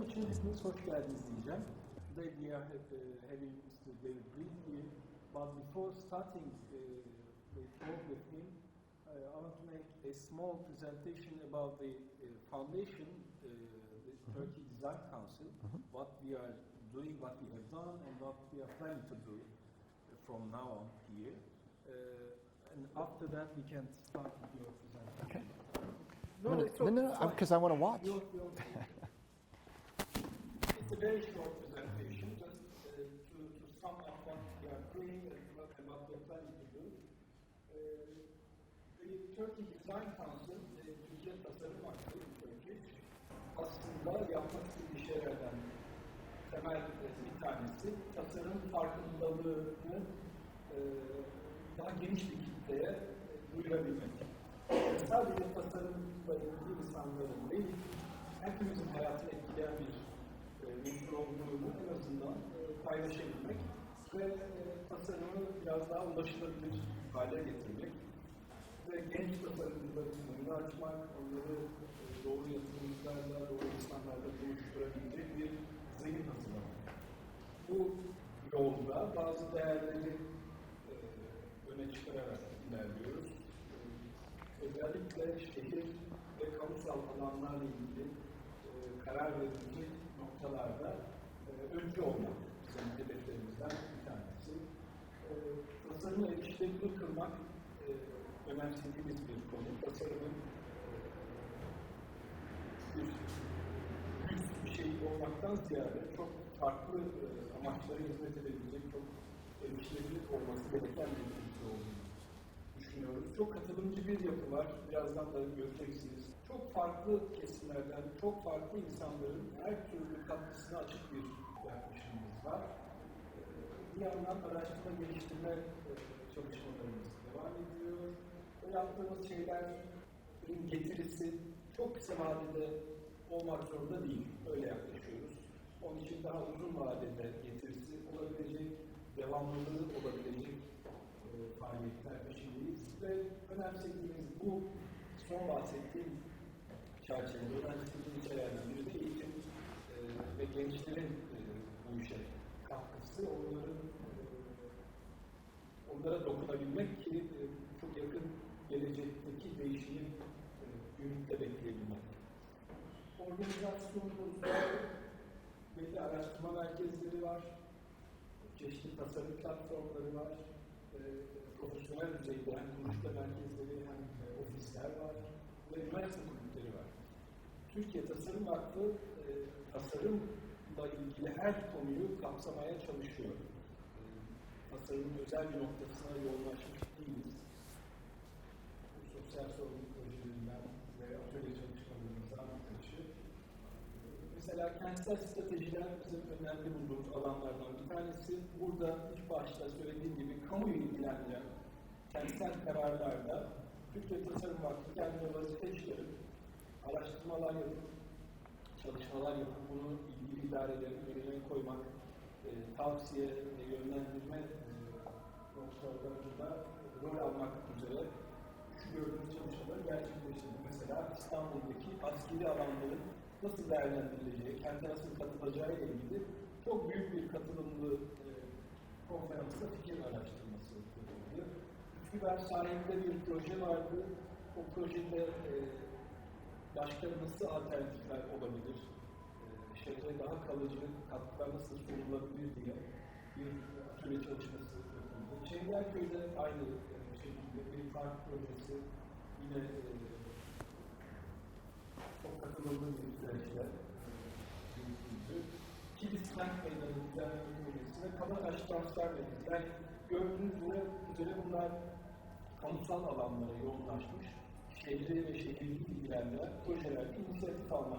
Onun için hepiniz hoş geldiniz diyeceğim. Today we are having Mr. David Reed here, but before starting the talk with him, I want to make a small presentation about the foundation, the Turkey Design Council, what we are doing, what we have done, and what we are planning to do from now on here. And after that, we can start with your presentation. Okay. No, because I want to watch. It's a very short presentation, just to sum up what we are doing and what we are planning to do. The Turkey Design Council, Türkiye Tasarım Vakfı, aslında yapmak istediği şeylerden temel bir tanesi, tasarım farkındalığını daha geniş bir kitleye duyurabilmek. Sadece tasarımla ilgili insanların değil, hepimizin hayatını etkileyen bir mümkün olduğunu en azından paylaşabilmek ve tasarımı biraz daha ulaşılabilir hale getirmek ve genç tasarımcıların önünü açmak, onları doğru yatırımcılarla, doğru insanlarla buluşturabilecek bir zemin hazırlamak. Bu yolda bazı değerleri öne çıkararak ilerliyoruz. Özellikle şehir ve kamusal alanlarla ilgili karar verici noktalarda öncü olmak bizim hedeflerimizden bir tanesi. Tasarımı erişilebilir kılmak önemsediğimiz bir konu. Tasarımın bir şey olmaktan ziyade çok farklı amaçlara hizmet edebilecek, çok erişilebilir olması gereken bir şey olduğunu düşünüyoruz. Çok katılımcı bir yapı var. Birazdan da göreceksiniz. Çok farklı kesimlerden, çok farklı insanların her türlü katkısına açık bir yaklaşımımız var. Bir yandan araştırma geliştirme çalışmalarımız devam ediyor. O yaptığımız şeylerin getirisi çok kısa vadede olmak zorunda değil. Öyle yaklaşıyoruz. Onun için daha uzun vadede getirisi olabilecek, devamlılığı olabilecek faaliyetler peşindeyiz ve önemsediğimiz bu son bahsettiğim çerçevede önemsediğimiz şeylerden biri de eğitim ve gençlerin bu işe katkısı, onlara dokunabilmek ki çok yakın gelecekteki değişimi ümitle bekleyebilmek. Organizasyonumuzda belli araştırma merkezleri var, çeşitli tasarım platformları var, profesyonel düzeyde hem konuşma merkezleri hem ofisler var ve üniversite kulüpleri var. Türkiye Tasarım Vakfı tasarımla ilgili her konuyu kapsamaya çalışıyor. Tasarımın özel bir noktasına yoğunlaşmış değiliz. Sosyal sorumluluk projelerinden ve atölye çalışmalarımızdan karşı. Mesela kentsel stratejiler bizim önemli bulduğumuz alanlardan bir tanesi. Burada ilk başta söylediğim gibi kamuyu ilgilendiren kentsel kararlarda Türkiye Tasarım Vakfı kendine vazife çıkarıp araştırmalar yapıp, çalışmalar yapıp bunu ilgili idarelerin önüne koymak, tavsiye ve yönlendirme noktalarında rol almak üzere şu gördüğünüz çalışmaları gerçekleştirdi. Mesela İstanbul'daki askeri alanların nasıl değerlendirileceği, kente nasıl katılacağı ile ilgili çok büyük bir katılımlı konferansta fikir araştırması yapıldı. Üsküdar sahilde bir proje vardı. O projede başka nasıl alternatifler olabilir, şehre daha kalıcı katkılar nasıl sunulabilir diye bir atölye çalışması yapıldı. Çengelköy'de aynı şekilde bir park projesi yine çok katılımlı bir süreçle yürütüldü. Kilis Kent Meydanı düzenleme projesi ve Kabataş Transfer Merkezi. Yani gördüğünüz üzere bunlar kamusal alanlara yoğunlaşmış, şehri ve şehirli ilgilendiren projelerde inisiyatif alma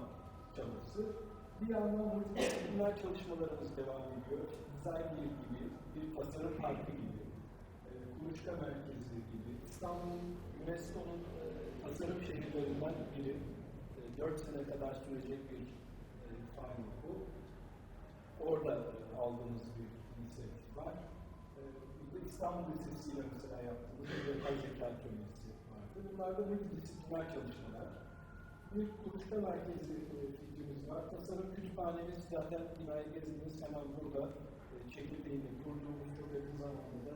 çabası. Bir yandan multidisipliner çalışmalarımız devam ediyor. Design gibi, bir tasarım parkı gibi, Kuluçka Merkezi gibi, İstanbul'un UNESCO'nun tasarım şehirlerinden biri, 4 sene kadar sürecek bir faaliyet bu. Orada aldığımız bir inisiyatif var. Bir de İstanbul Lisesi ile mesela yaptığımız bir yapay zeka atölyesi vardı. Bunlar da multidisipliner çalışmalar. bir buluşma merkezi fikrimiz var. Tasarım kütüphanemiz zaten binayı gezdiniz hemen burada. Çekirdeğini kurduğumuz çok yakın zamanda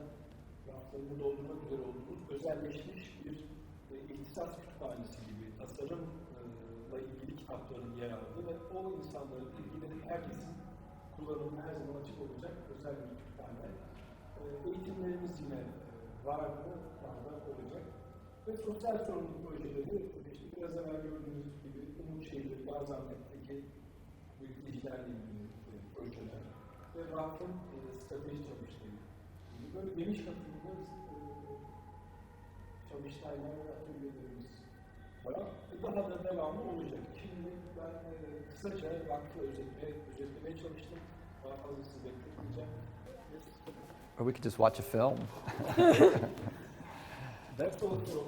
raflarını doldurmak üzere olduğumuz özelleşmiş bir ihtisas kütüphanesi gibi tasarımla ilgili kitapların yer aldığı ve o insanların ilgilenip herkesin kullanımına her zaman açık olacak özel bir kütüphane. Eğitimlerimiz yine vardı olacak. Ve sosyal sorumluluk projeleri, işte biraz evvel gördüğünüz gibi Umutşehir, Gaziantep'teki büyük dijitallerle ilgili projeler ve vakfın strateji çalışmaları gibi böyle geniş katılımda çalıştaylar ve atölyelerimiz var. Daha da devamlı olacak. Şimdi ben kısaca vakfı özetlemeye çalıştım. Daha fazla sizi bekletmeyeceğim. Or we could just watch a film. That's also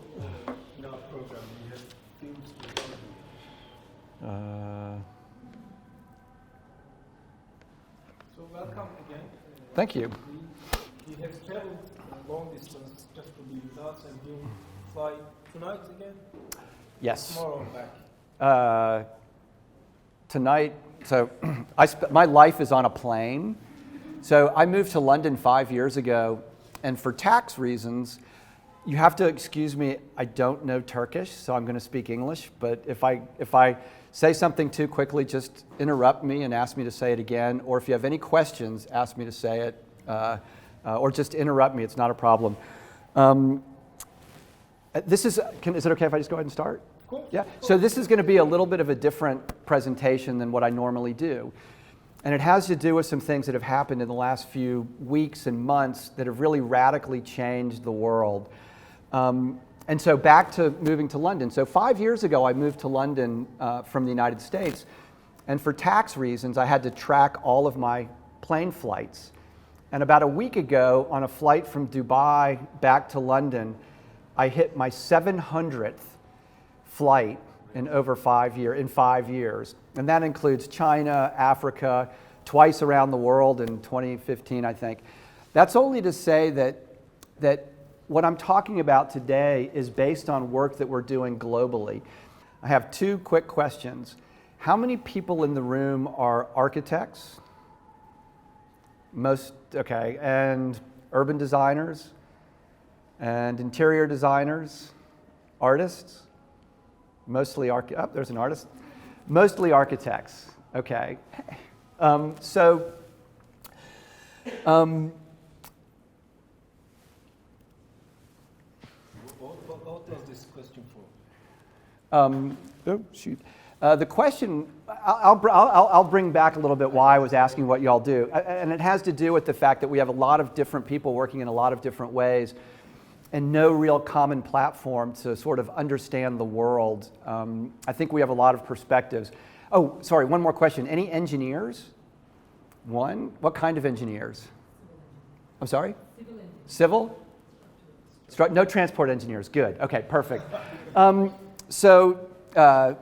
in our program. We have films with So welcome again. Thank you. He has traveled long distance just to be with us, and he'll fly tonight again. Yes. Tomorrow back. Tonight, so my life is on a plane. So I moved to London 5 years ago, and for tax reasons, you have to excuse me, I don't know Turkish, so I'm going to speak English, but if I say something too quickly, just interrupt me and ask me to say it again, or if you have any questions, ask me to say it, or just interrupt me, it's not a problem. Is it okay if I just go ahead and start? Cool. Yeah, so this is going to be a little bit of a different presentation than what I normally do. And it has to do with some things that have happened in the last few weeks and months that have really radically changed the world. And so back to moving to London. So 5 years ago, I moved to London from the United States. And for tax reasons, I had to track all of my plane flights. And about a week ago, on a flight from Dubai back to London, I hit my 700th flight in 5 years. And that includes China, Africa, twice around the world in 2015, I think. That's only to say that what I'm talking about today is based on work that we're doing globally. I have two quick questions. How many people in the room are architects? Most, okay, and urban designers, and interior designers, artists? Mostly there's an artist. Mostly architects, okay. What was this question for? The question, I'll bring back a little bit why I was asking what y'all do. And it has to do with the fact that we have a lot of different people working in a lot of different ways and no real common platform to sort of understand the world. I think we have a lot of perspectives. Oh, sorry, one more question. Any engineers? One? What kind of engineers? I'm sorry? Civil? No transport engineers. Good. Okay, perfect. So the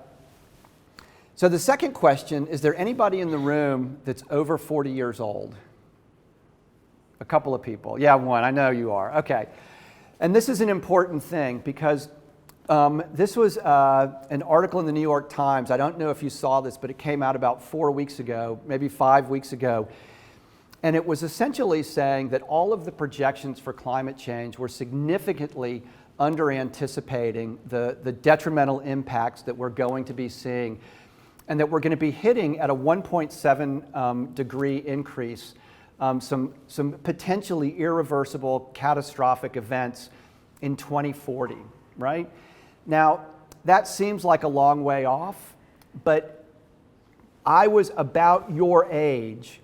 second question, is there anybody in the room that's over 40 years old? A couple of people. Yeah, one. I know you are. Okay. And this is an important thing because this was an article in the New York Times. I don't know if you saw this, but it came out about 4 weeks ago, maybe 5 weeks ago. And it was essentially saying that all of the projections for climate change were significantly under-anticipating the detrimental impacts that we're going to be seeing, and that we're going to be hitting at a 1.7 degree increase some potentially irreversible catastrophic events in 2040, right? Now, that seems like a long way off, but I was about your age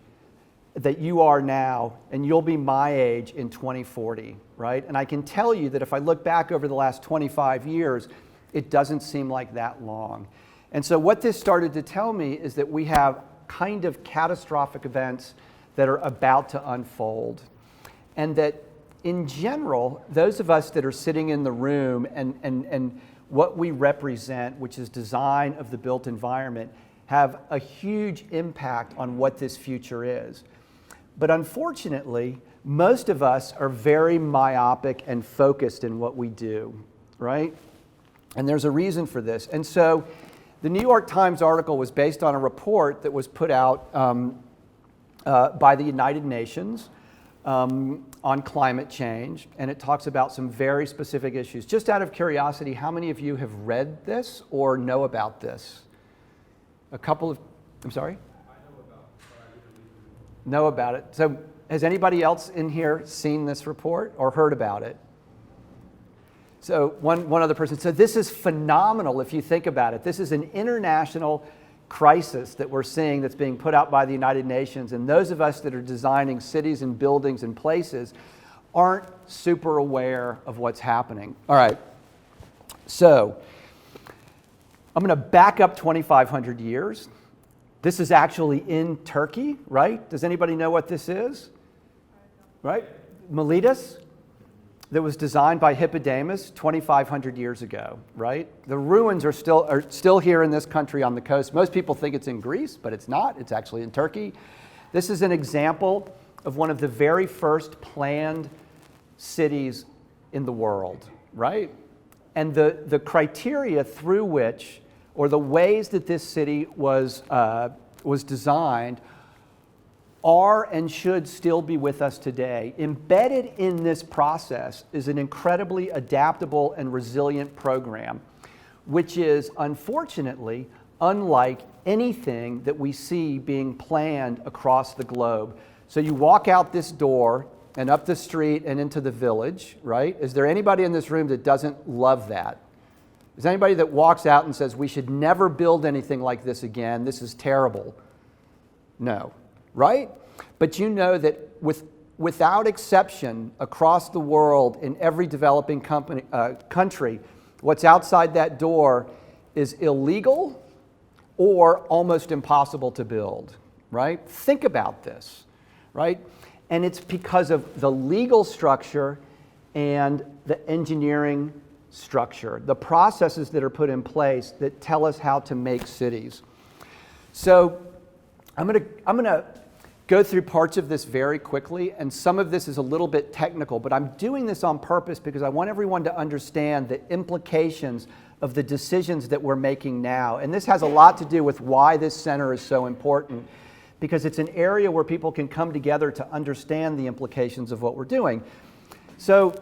that you are now, and you'll be my age in 2040, right? And I can tell you that if I look back over the last 25 years, it doesn't seem like that long. And so what this started to tell me is that we have kind of catastrophic events that are about to unfold. And that in general, those of us that are sitting in the room and what we represent, which is design of the built environment, have a huge impact on what this future is. But unfortunately, most of us are very myopic and focused in what we do, right? And there's a reason for this. And so The New York Times article was based on a report that was put out by the United Nations on climate change, and it talks about some very specific issues. Just out of curiosity, how many of you have read this or know about this? A couple of, I'm sorry? I know about it, but I didn't Know about it. So has anybody else in here seen this report or heard about it? So one other person said, this is phenomenal if you think about it. This is an international crisis that we're seeing that's being put out by the United Nations, and those of us that are designing cities and buildings and places aren't super aware of what's happening. All right, so I'm going to back up 2,500 years. This is actually in Turkey, right? Does anybody know what this is? Right? Miletus, that was designed by Hippodamus 2,500 years ago, right? The ruins are still here in this country on the coast. Most people think it's in Greece, but it's not. It's actually in Turkey. This is an example of one of the very first planned cities in the world, right? And the criteria through which, or the ways that this city was designed, are and should still be with us today. Embedded in this process is an incredibly adaptable and resilient program, which is unfortunately unlike anything that we see being planned across the globe. So you walk out this door and up the street and into the village, right? Is there anybody in this room that doesn't love that? Is there anybody that walks out and says, we should never build anything like this again, this is terrible? No. Right? But you know that without exception, across the world, in every developing country, what's outside that door is illegal or almost impossible to build, right? Think about this, right? And it's because of the legal structure and the engineering structure, the processes that are put in place that tell us how to make cities. So I'm going to go through parts of this very quickly, and some of this is a little bit technical, but I'm doing this on purpose because I want everyone to understand the implications of the decisions that we're making now. And this has a lot to do with why this center is so important, because it's an area where people can come together to understand the implications of what we're doing. So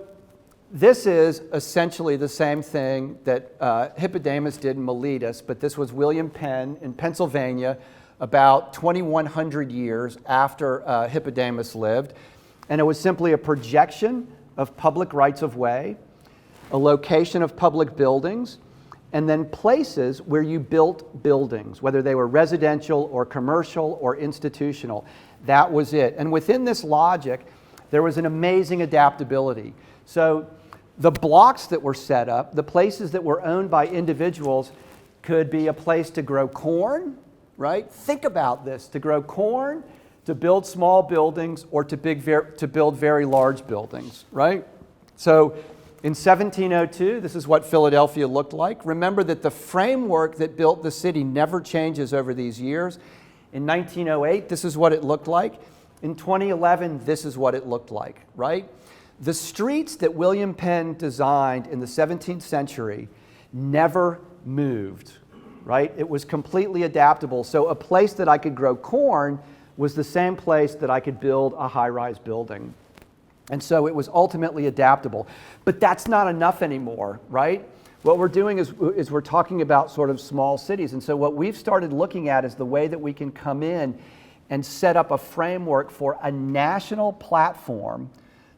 this is essentially the same thing that Hippodamus did in Miletus, but this was William Penn in Pennsylvania, about 2,100 years after Hippodamus lived. And it was simply a projection of public rights of way, a location of public buildings, and then places where you built buildings, whether they were residential or commercial or institutional. That was it. And within this logic, there was an amazing adaptability. So the blocks that were set up, the places that were owned by individuals, could be a place to grow corn, right? Think about this, to grow corn, to build small buildings, or to build very large buildings, right? So in 1702, this is what Philadelphia looked like. Remember that the framework that built the city never changes over these years. In 1908, this is what it looked like. In 2011, this is what it looked like, right? The streets that William Penn designed in the 17th century never moved, right? It was completely adaptable. So a place that I could grow corn was the same place that I could build a high-rise building. And so it was ultimately adaptable. But that's not enough anymore, right? What we're doing is we're talking about sort of small cities. And so what we've started looking at is the way that we can come in and set up a framework for a national platform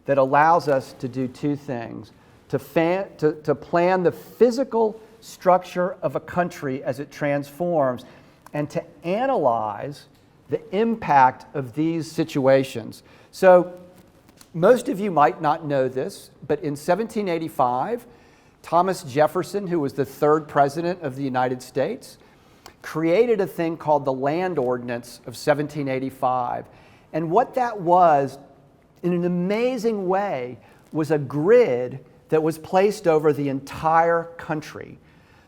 that allows us to do two things: to plan the physical structure of a country as it transforms, and to analyze the impact of these situations. So most of you might not know this, but in 1785, Thomas Jefferson, who was the third president of the United States, created a thing called the Land Ordinance of 1785. And what that was, in an amazing way, was a grid that was placed over the entire country.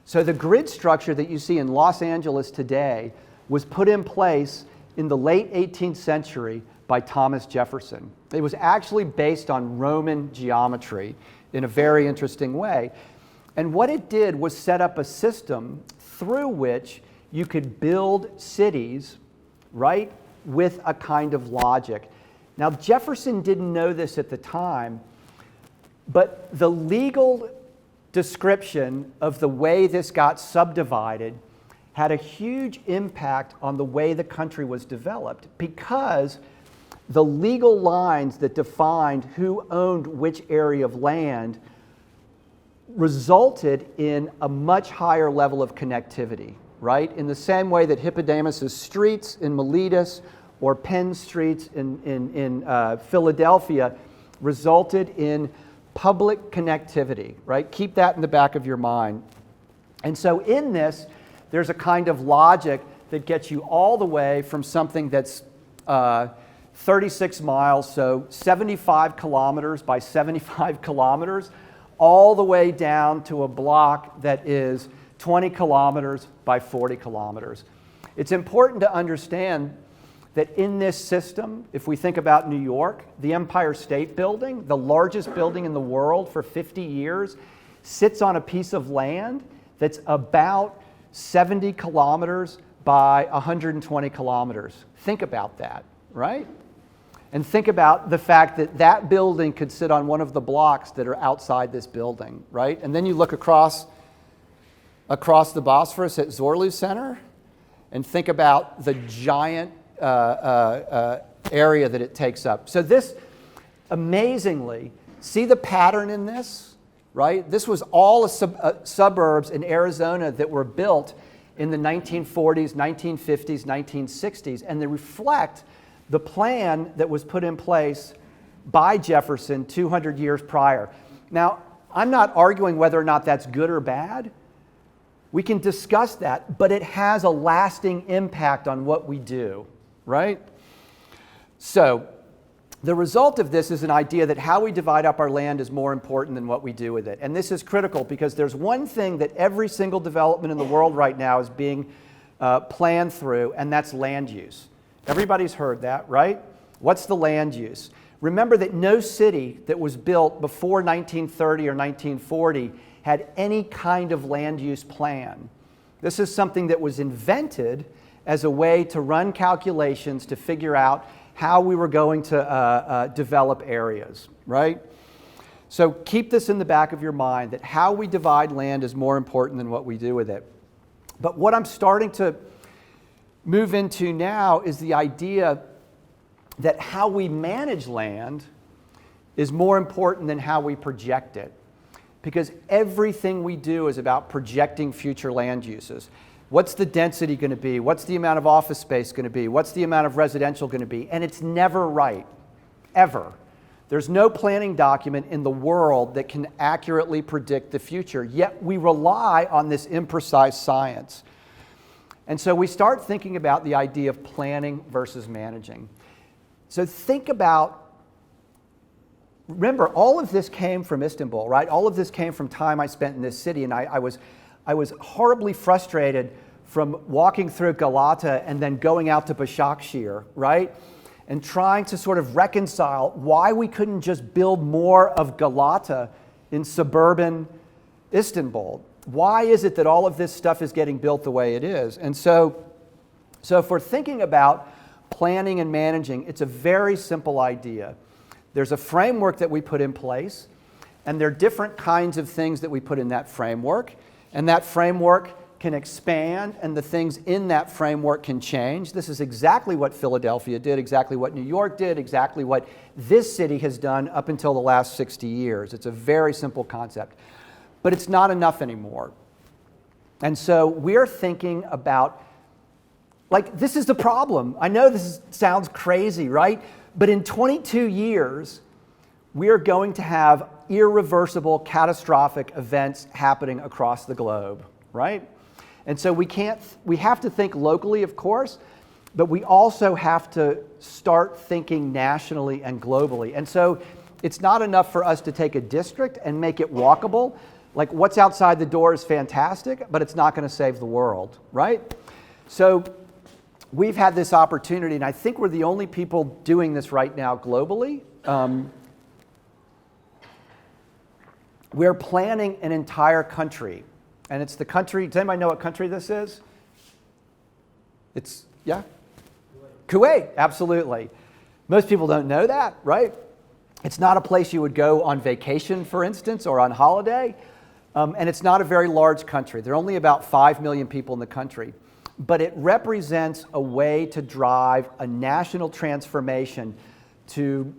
So the grid structure that you see in Los Angeles today was put in place in the late 18th century by Thomas Jefferson. It was actually based on Roman geometry in a very interesting way. And what it did was set up a system through which you could build cities, right, with a kind of logic. Now, Jefferson didn't know this at the time, but the legal description of the way this got subdivided had a huge impact on the way the country was developed, because the legal lines that defined who owned which area of land resulted in a much higher level of connectivity, right? In the same way that Hippodamus' streets in Miletus or Penn streets in Philadelphia resulted in public connectivity, right? Keep that in the back of your mind. And so in this, there's a kind of logic that gets you all the way from something that's 36 miles, so 75 kilometers by 75 kilometers, all the way down to a block that is 20 kilometers by 40 kilometers. It's important to understand that in this system, if we think about New York, the Empire State Building, the largest building in the world for 50 years, sits on a piece of land that's about 70 kilometers by 120 kilometers. Think about that, right? And think about the fact that that building could sit on one of the blocks that are outside this building, right? And then you look across the Bosphorus at Zorlu Center and think about the giant area that it takes up. So this, amazingly, see the pattern in this, right? This was all suburbs in Arizona that were built in the 1940s, 1950s, 1960s, and they reflect the plan that was put in place by Jefferson 200 years prior. Now, I'm not arguing whether or not that's good or bad. We can discuss that, but it has a lasting impact on what we do, right? So, the result of this is an idea that how we divide up our land is more important than what we do with it. And this is critical because there's one thing that every single development in the world right now is being planned through, and that's land use. Everybody's heard that, right? What's the land use? Remember that no city that was built before 1930 or 1940 had any kind of land use plan. This is something that was invented as a way to run calculations to figure out how we were going to develop areas, right? So keep this in the back of your mind, that how we divide land is more important than what we do with it. But what I'm starting to move into now is the idea that how we manage land is more important than how we project it. Because everything we do is about projecting future land uses. What's the density going to be? What's the amount of office space going to be? What's the amount of residential going to be? And it's never right, ever. There's no planning document in the world that can accurately predict the future, yet we rely on this imprecise science. And so we start thinking about the idea of planning versus managing. So think about, remember, all of this came from Istanbul, right? All of this came from time I spent in this city, and I was horribly frustrated from walking through Galata and then going out to Başakşehir, right? And trying to sort of reconcile why we couldn't just build more of Galata in suburban Istanbul. Why is it that all of this stuff is getting built the way it is? And so if we're thinking about planning and managing, it's a very simple idea. There's a framework that we put in place, and there are different kinds of things that we put in that framework, and that framework can expand, and the things in that framework can change. This is exactly what Philadelphia did, exactly what New York did, exactly what this city has done up until the last 60 years. It's a very simple concept. But it's not enough anymore. And so we're thinking about, like, this is the problem. I know this sounds crazy, right? But in 22 years, we are going to have irreversible, catastrophic events happening across the globe, right? And so we have to think locally, of course, but we also have to start thinking nationally and globally. And so it's not enough for us to take a district and make it walkable. Like, what's outside the door is fantastic, but it's not going to save the world, right? So we've had this opportunity, and I think we're the only people doing this right now globally. We're planning an entire country And it's the country, does anybody know what country this is? It's, yeah? Kuwait, absolutely. Most people don't know that, right? It's not a place you would go on vacation, for instance, or on holiday. And it's not a very large country. There are only about 5 million people in the country. But it represents a way to drive a national transformation to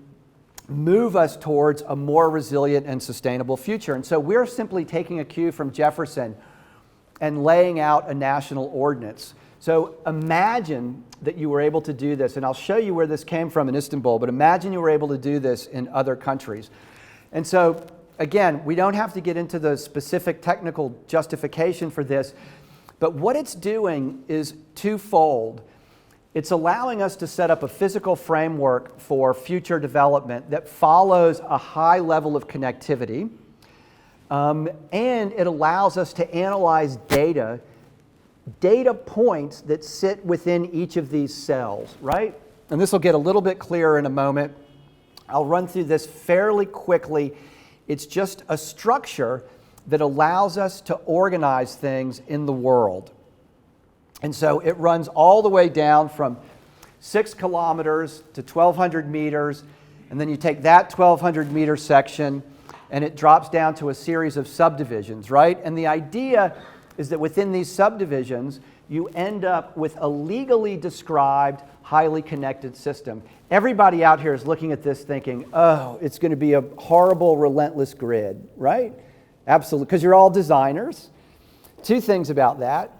move us towards a more resilient and sustainable future. And so we're simply taking a cue from Jefferson and laying out a national ordinance. So imagine that you were able to do this, and I'll show you where this came from in Istanbul, but imagine you were able to do this in other countries. And so, again, we don't have to get into the specific technical justification for this, but what it's doing is twofold. It's allowing us to set up a physical framework for future development that follows a high level of connectivity, and it allows us to analyze data points that sit within each of these cells, right? And this will get a little bit clearer in a moment. I'll run through this fairly quickly. It's just a structure that allows us to organize things in the world. And so it runs all the way down from 6 kilometers to 1,200 meters, and then you take that 1,200 meter section and it drops down to a series of subdivisions, right? And the idea is that within these subdivisions, you end up with a legally described, highly connected system. Everybody out here is looking at this thinking, oh, it's going to be a horrible, relentless grid, right? Absolutely, because you're all designers. 2 things about that.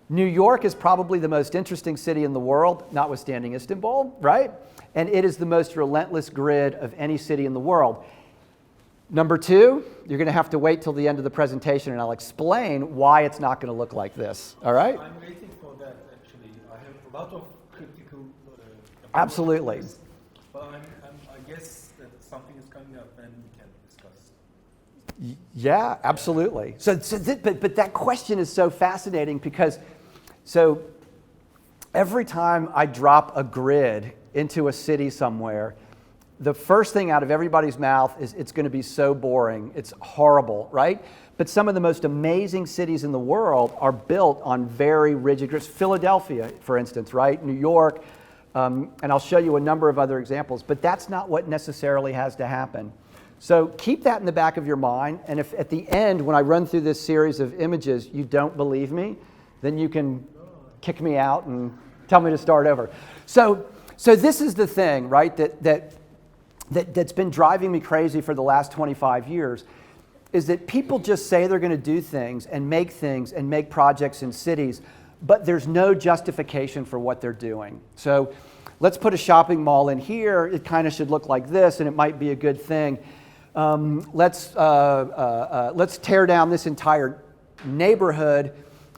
New York is probably the most interesting city in the world, notwithstanding Istanbul, right? And it is the most relentless grid of any city in the world. Number 2, you're going to have to wait till the end of the presentation and I'll explain why it's not going to look like this, all right? I'm waiting for that, actually. I have a lot of critical... Absolutely. But I guess that something is coming up and we can discuss. Yeah, absolutely. But that question is so fascinating because every time I drop a grid into a city somewhere, the first thing out of everybody's mouth is it's going to be so boring. It's horrible, right? But some of the most amazing cities in the world are built on very rigid grids. Philadelphia, for instance, right? New York, and I'll show you a number of other examples, but that's not what necessarily has to happen. So keep that in the back of your mind, and if at the end, when I run through this series of images, you don't believe me, then you can kick me out and tell me to start over. So this is the thing, right, that's been driving me crazy for the last 25 years, is that people just say they're going to do things and make projects in cities, but there's no justification for what they're doing. So let's put a shopping mall in here. It kind of should look like this, and it might be a good thing. Let's tear down this entire neighborhood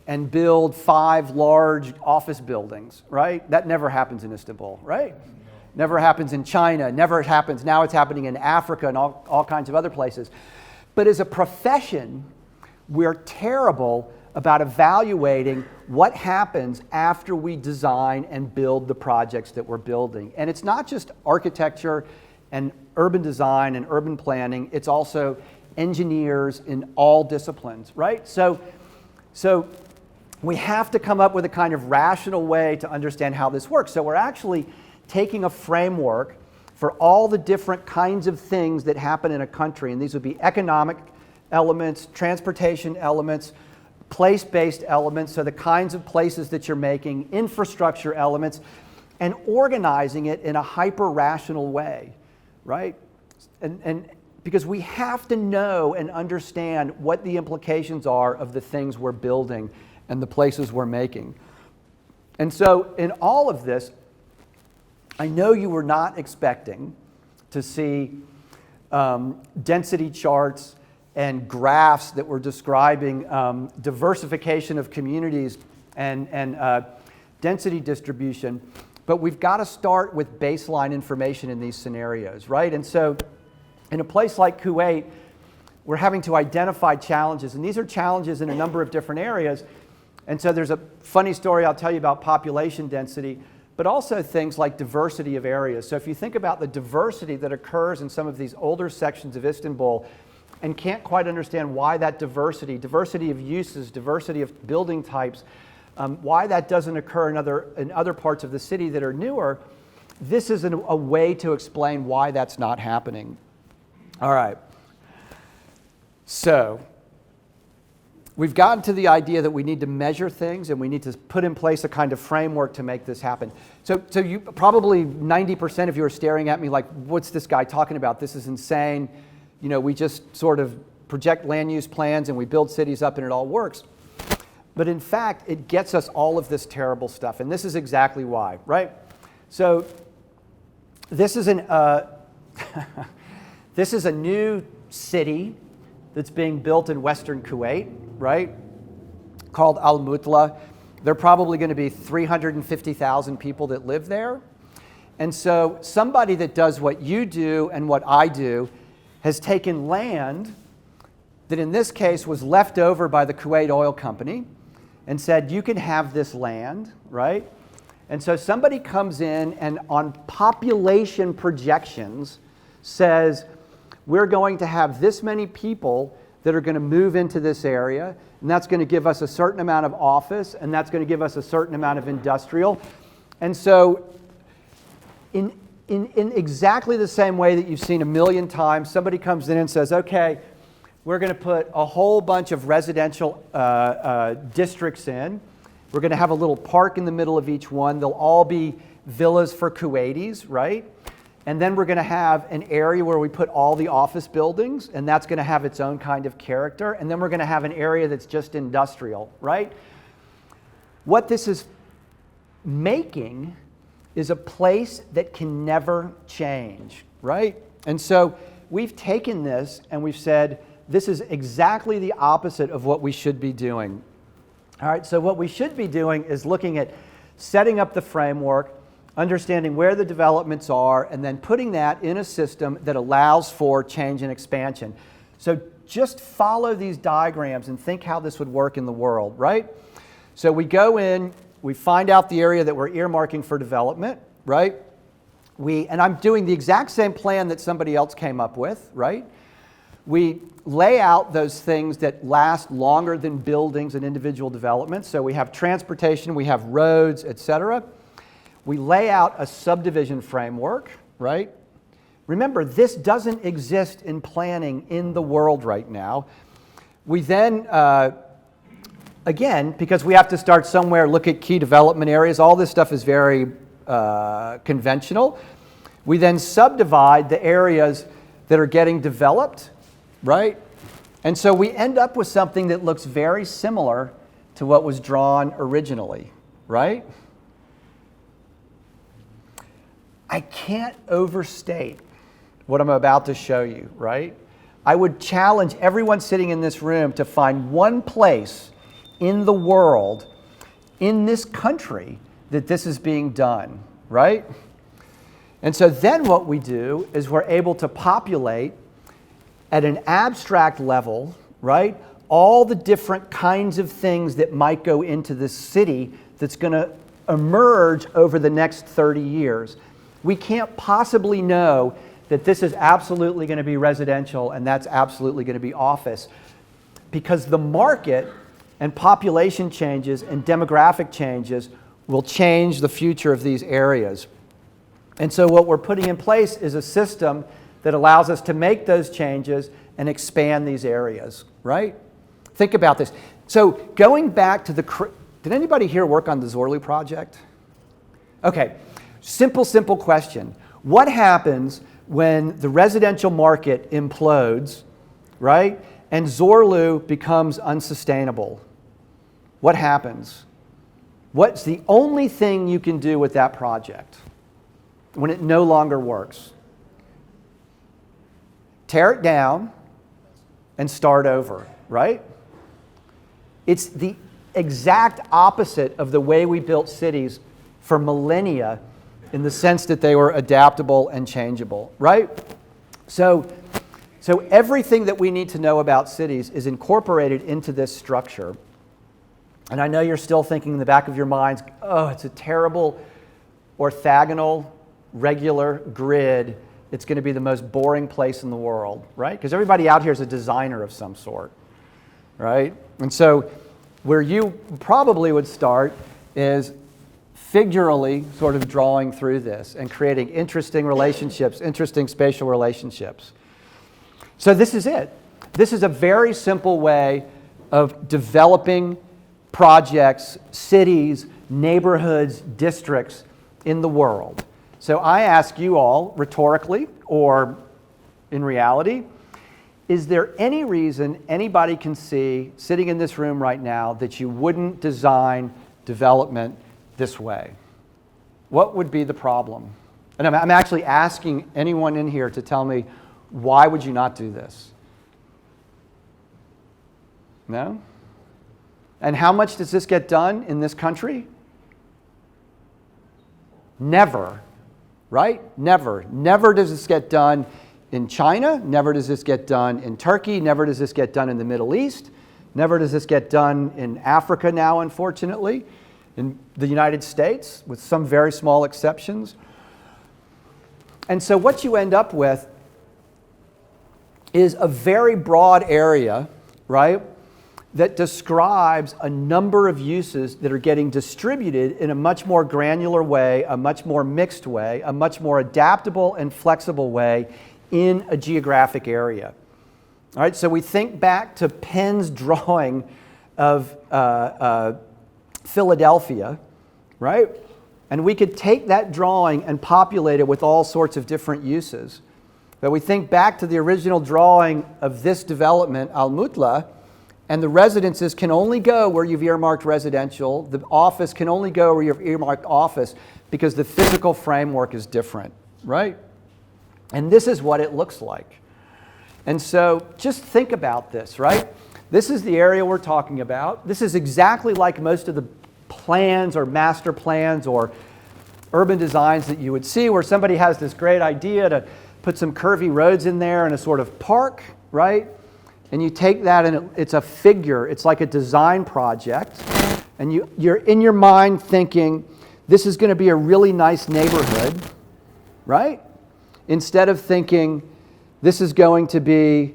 and build 5 large office buildings, right? That never happens in Istanbul, right? Never happens in China, never happens, now it's happening in Africa and all kinds of other places. But as a profession, we're terrible about evaluating what happens after we design and build the projects that we're building. And it's not just architecture and urban design and urban planning, it's also engineers in all disciplines, right? So we have to come up with a kind of rational way to understand how this works. So we're actually taking a framework for all the different kinds of things that happen in a country, and these would be economic elements, transportation elements, place-based elements, so the kinds of places that you're making, infrastructure elements, and organizing it in a hyper-rational way, right? And because we have to know and understand what the implications are of the things we're building and the places we're making. And so in all of this, I know you were not expecting to see density charts and graphs that were describing diversification of communities and density distribution, but we've got to start with baseline information in these scenarios, right? And so in a place like Kuwait, we're having to identify challenges, and these are challenges in a number of different areas. And so there's a funny story I'll tell you about population density, but also things like diversity of areas. So if you think about the diversity that occurs in some of these older sections of Istanbul, and can't quite understand why that diversity of uses, diversity of building types, why that doesn't occur in other parts of the city that are newer, this is a way to explain why that's not happening. All right. So we've gotten to the idea that we need to measure things and we need to put in place a kind of framework to make this happen. So you probably 90% of you are staring at me like, what's this guy talking about? This is insane. You know, we just sort of project land use plans and we build cities up and it all works. But in fact, it gets us all of this terrible stuff. And this is exactly why, right? So this is this is a new city that's being built in Western Kuwait, right? Called Al Mutla. There are probably going to be 350,000 people that live there. And so somebody that does what you do and what I do has taken land that in this case was left over by the Kuwait Oil Company and said, you can have this land, right? And so somebody comes in and on population projections says, we're going to have this many people that are going to move into this area, and that's going to give us a certain amount of office, and that's going to give us a certain amount of industrial. And so in exactly the same way that you've seen a million times, somebody comes in and says, okay, we're going to put a whole bunch of residential districts in. We're going to have a little park in the middle of each one. They'll all be villas for Kuwaitis, right? And then we're going to have an area where we put all the office buildings, and that's going to have its own kind of character. And then we're going to have an area that's just industrial, right? What this is making is a place that can never change, right? And so we've taken this and we've said, this is exactly the opposite of what we should be doing. All right, so what we should be doing is looking at setting up the framework, understanding where the developments are, and then putting that in a system that allows for change and expansion. So just follow these diagrams and think how this would work in the world, right? So we go in, we find out the area that we're earmarking for development, right? And I'm doing the exact same plan that somebody else came up with, right? We lay out those things that last longer than buildings and individual developments. So we have transportation, we have roads, etc. We lay out a subdivision framework, right? Remember, this doesn't exist in planning in the world right now. We then, again, because we have to start somewhere, look at key development areas. All this stuff is very conventional. We then subdivide the areas that are getting developed, right? And so we end up with something that looks very similar to what was drawn originally, right? I can't overstate what I'm about to show you, right? I would challenge everyone sitting in this room to find one place in the world, in this country, that this is being done, right? And so then what we do is we're able to populate at an abstract level, right, all the different kinds of things that might go into this city that's going to emerge over the next 30 years. We can't possibly know that this is absolutely going to be residential and that's absolutely going to be office, because the market and population changes and demographic changes will change the future of these areas. And so what we're putting in place is a system that allows us to make those changes and expand these areas, right? Think about this. So going back to did anybody here work on the Zorlu project? Okay, simple question. What happens when the residential market implodes, right, and Zorlu becomes unsustainable? What happens? What's the only thing you can do with that project when it no longer works? Tear it down and start over, right? It's the exact opposite of the way we built cities for millennia, in the sense that they were adaptable and changeable, right? So everything that we need to know about cities is incorporated into this structure. And I know you're still thinking in the back of your minds, oh, it's a terrible orthogonal, regular grid it's going to be the most boring place in the world, right? Because everybody out here is a designer of some sort, right? And so where you probably would start is figuratively sort of drawing through this and creating interesting relationships, interesting spatial relationships. So this is it. This is a very simple way of developing projects, cities, neighborhoods, districts in the world. So I ask you all, rhetorically or in reality, is there any reason anybody can see, sitting in this room right now, that you wouldn't design development this way? What would be the problem? And I'm actually asking anyone in here to tell me, why would you not do this? No? And how much does this get done in this country? Never, right? Never. Never does this get done in China. Never does this get done in Turkey. Never does this get done in the Middle East. Never does this get done in Africa now, unfortunately. In the United States, with some very small exceptions. And so what you end up with is a very broad area, right, that describes a number of uses that are getting distributed in a much more granular way, a much more mixed way, a much more adaptable and flexible way in a geographic area. All right, so we think back to Penn's drawing of Philadelphia, right? And we could take that drawing and populate it with all sorts of different uses. But we think back to the original drawing of this development, Al-Mutla, and the residences can only go where you've earmarked residential. The office can only go where you've earmarked office because the physical framework is different, right? And this is what it looks like. And so just think about this, right? This is the area we're talking about. This is exactly like most of the plans or master plans or urban designs that you would see, where somebody has this great idea to put some curvy roads in there and a sort of park, right? And you take that and it's a figure. It's like a design project. And you're in your mind thinking, this is going to be a really nice neighborhood, right? Instead of thinking, this is going to be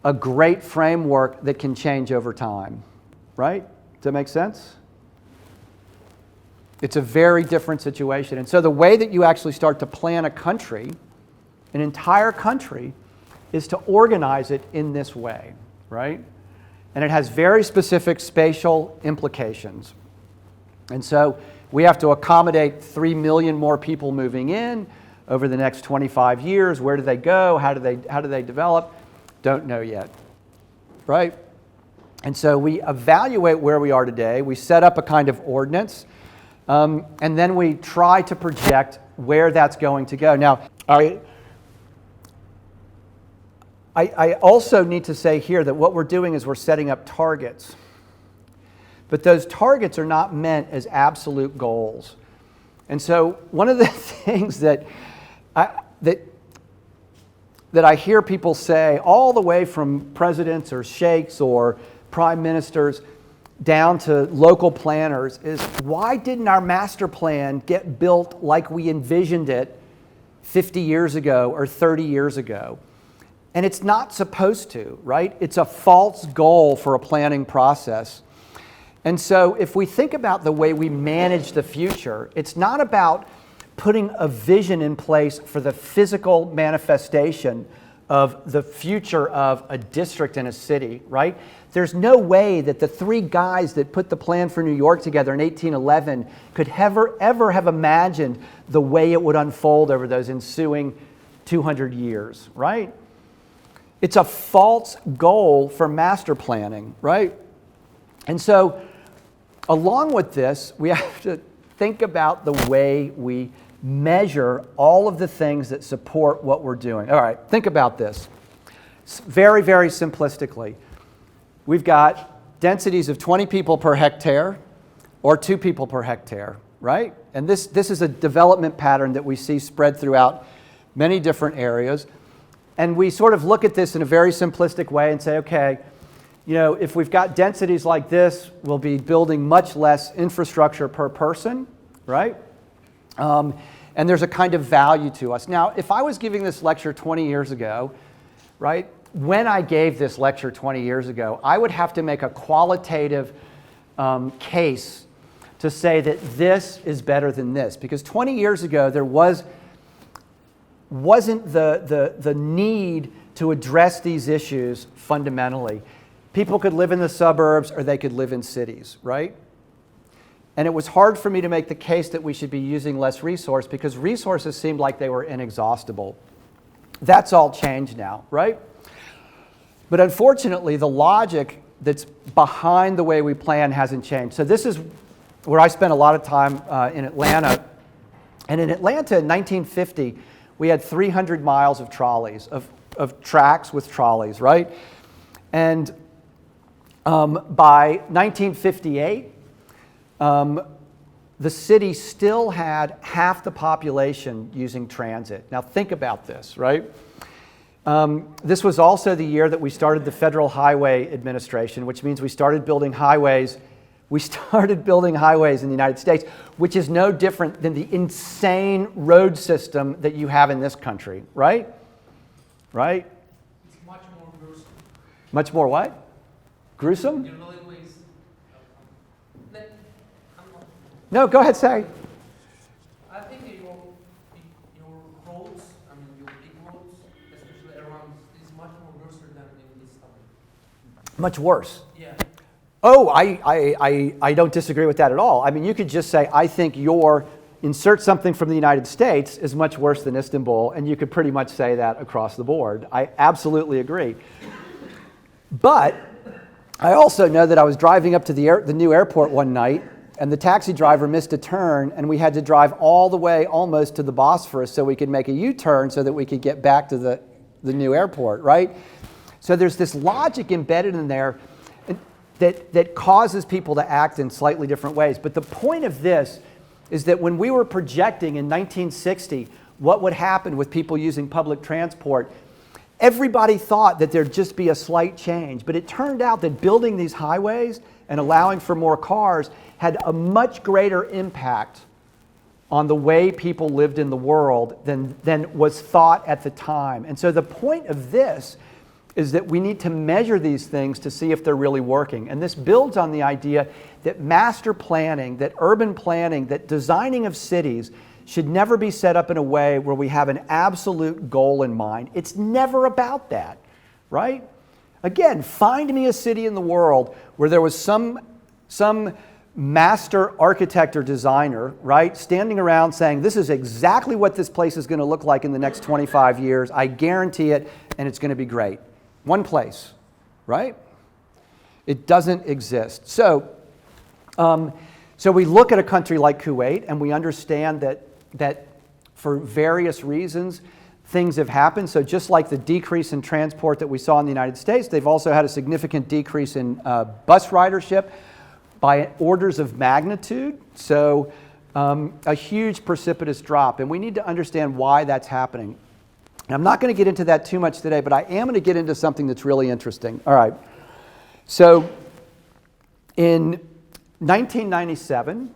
a great framework that can change over time, right? Does that make sense? It's a very different situation. And so the way that you actually start to plan a country, an entire country, is to organize it in this way, right? And it has very specific spatial implications. And so we have to accommodate 3 million more people moving in over the next 25 years. Where do they go? How do they develop? Don't know yet, right? And so we evaluate where we are today. We set up a kind of ordinance, and then we try to project where that's going to go. Now, I also need to say here that what we're doing is we're setting up targets. But those targets are not meant as absolute goals. And so one of the things that I hear people say, all the way from presidents or sheikhs or prime ministers down to local planners, is why didn't our master plan get built like we envisioned it 50 years ago or 30 years ago? And it's not supposed to, right? It's a false goal for a planning process. And so if we think about the way we manage the future, it's not about putting a vision in place for the physical manifestation of the future of a district in a city, right? There's no way that the 3 guys that put the plan for New York together in 1811 could ever have imagined the way it would unfold over those ensuing 200 years, right? It's a false goal for master planning, right? And so along with this, we have to think about the way we measure all of the things that support what we're doing. All right, think about this. Very, very simplistically, we've got densities of 20 people per hectare or 2 people per hectare, right? And this is a development pattern that we see spread throughout many different areas. And we sort of look at this in a very simplistic way and say, okay, you know, if we've got densities like this, we'll be building much less infrastructure per person, right? And And there's a kind of value to us. Now, if I was giving this lecture 20 years ago, right, when I gave this lecture 20 years ago, I would have to make a qualitative case to say that this is better than this. Because 20 years ago, there wasn't the need to address these issues fundamentally. People could live in the suburbs or they could live in cities, right? And it was hard for me to make the case that we should be using less resource because resources seemed like they were inexhaustible. That's all changed now, right? But unfortunately, the logic that's behind the way we plan hasn't changed. So this is where I spent a lot of time in Atlanta. And in Atlanta in 1950, we had 300 miles of trolleys, of tracks with trolleys, right? And by 1958, the city still had half the population using transit. Now think about this, right? This was also the year that we started the Federal Highway Administration, which means we started building highways. We started building highways in the United States, which is no different than the insane road system that you have in this country, right? Right? It's much more gruesome. Much more what? Gruesome? You know, in ways. No, go ahead, say. I think your roads, I mean your big roads, especially around, is much more gruesome than in this stuff. Much worse. Yeah. Oh, I don't disagree with that at all. I mean, you could just say, I think your insert something from the United States is much worse than Istanbul, and you could pretty much say that across the board. I absolutely agree. But I also know that I was driving up to the new airport one night, and the taxi driver missed a turn, and we had to drive all the way almost to the Bosphorus so we could make a U-turn so that we could get back to the new airport, right? So there's this logic embedded in there that causes people to act in slightly different ways. But the point of this is that when we were projecting in 1960 what would happen with people using public transport, everybody thought that there'd just be a slight change. But it turned out that building these highways and allowing for more cars had a much greater impact on the way people lived in the world than was thought at the time. And so the point of this is that we need to measure these things to see if they're really working. And this builds on the idea that master planning, that urban planning, that designing of cities should never be set up in a way where we have an absolute goal in mind. It's never about that, right? Again, find me a city in the world where there was some master architect or designer, right, standing around saying, this is exactly what this place is going to look like in the next 25 years. I guarantee it, and it's going to be great. One place, right? It doesn't exist. So we look at a country like Kuwait, and we understand that for various reasons, things have happened. So just like the decrease in transport that we saw in the United States, they've also had a significant decrease in bus ridership by orders of magnitude. So a huge precipitous drop. And we need to understand why that's happening. And I'm not going to get into that too much today, but I am going to get into something that's really interesting. All right. So in 1997,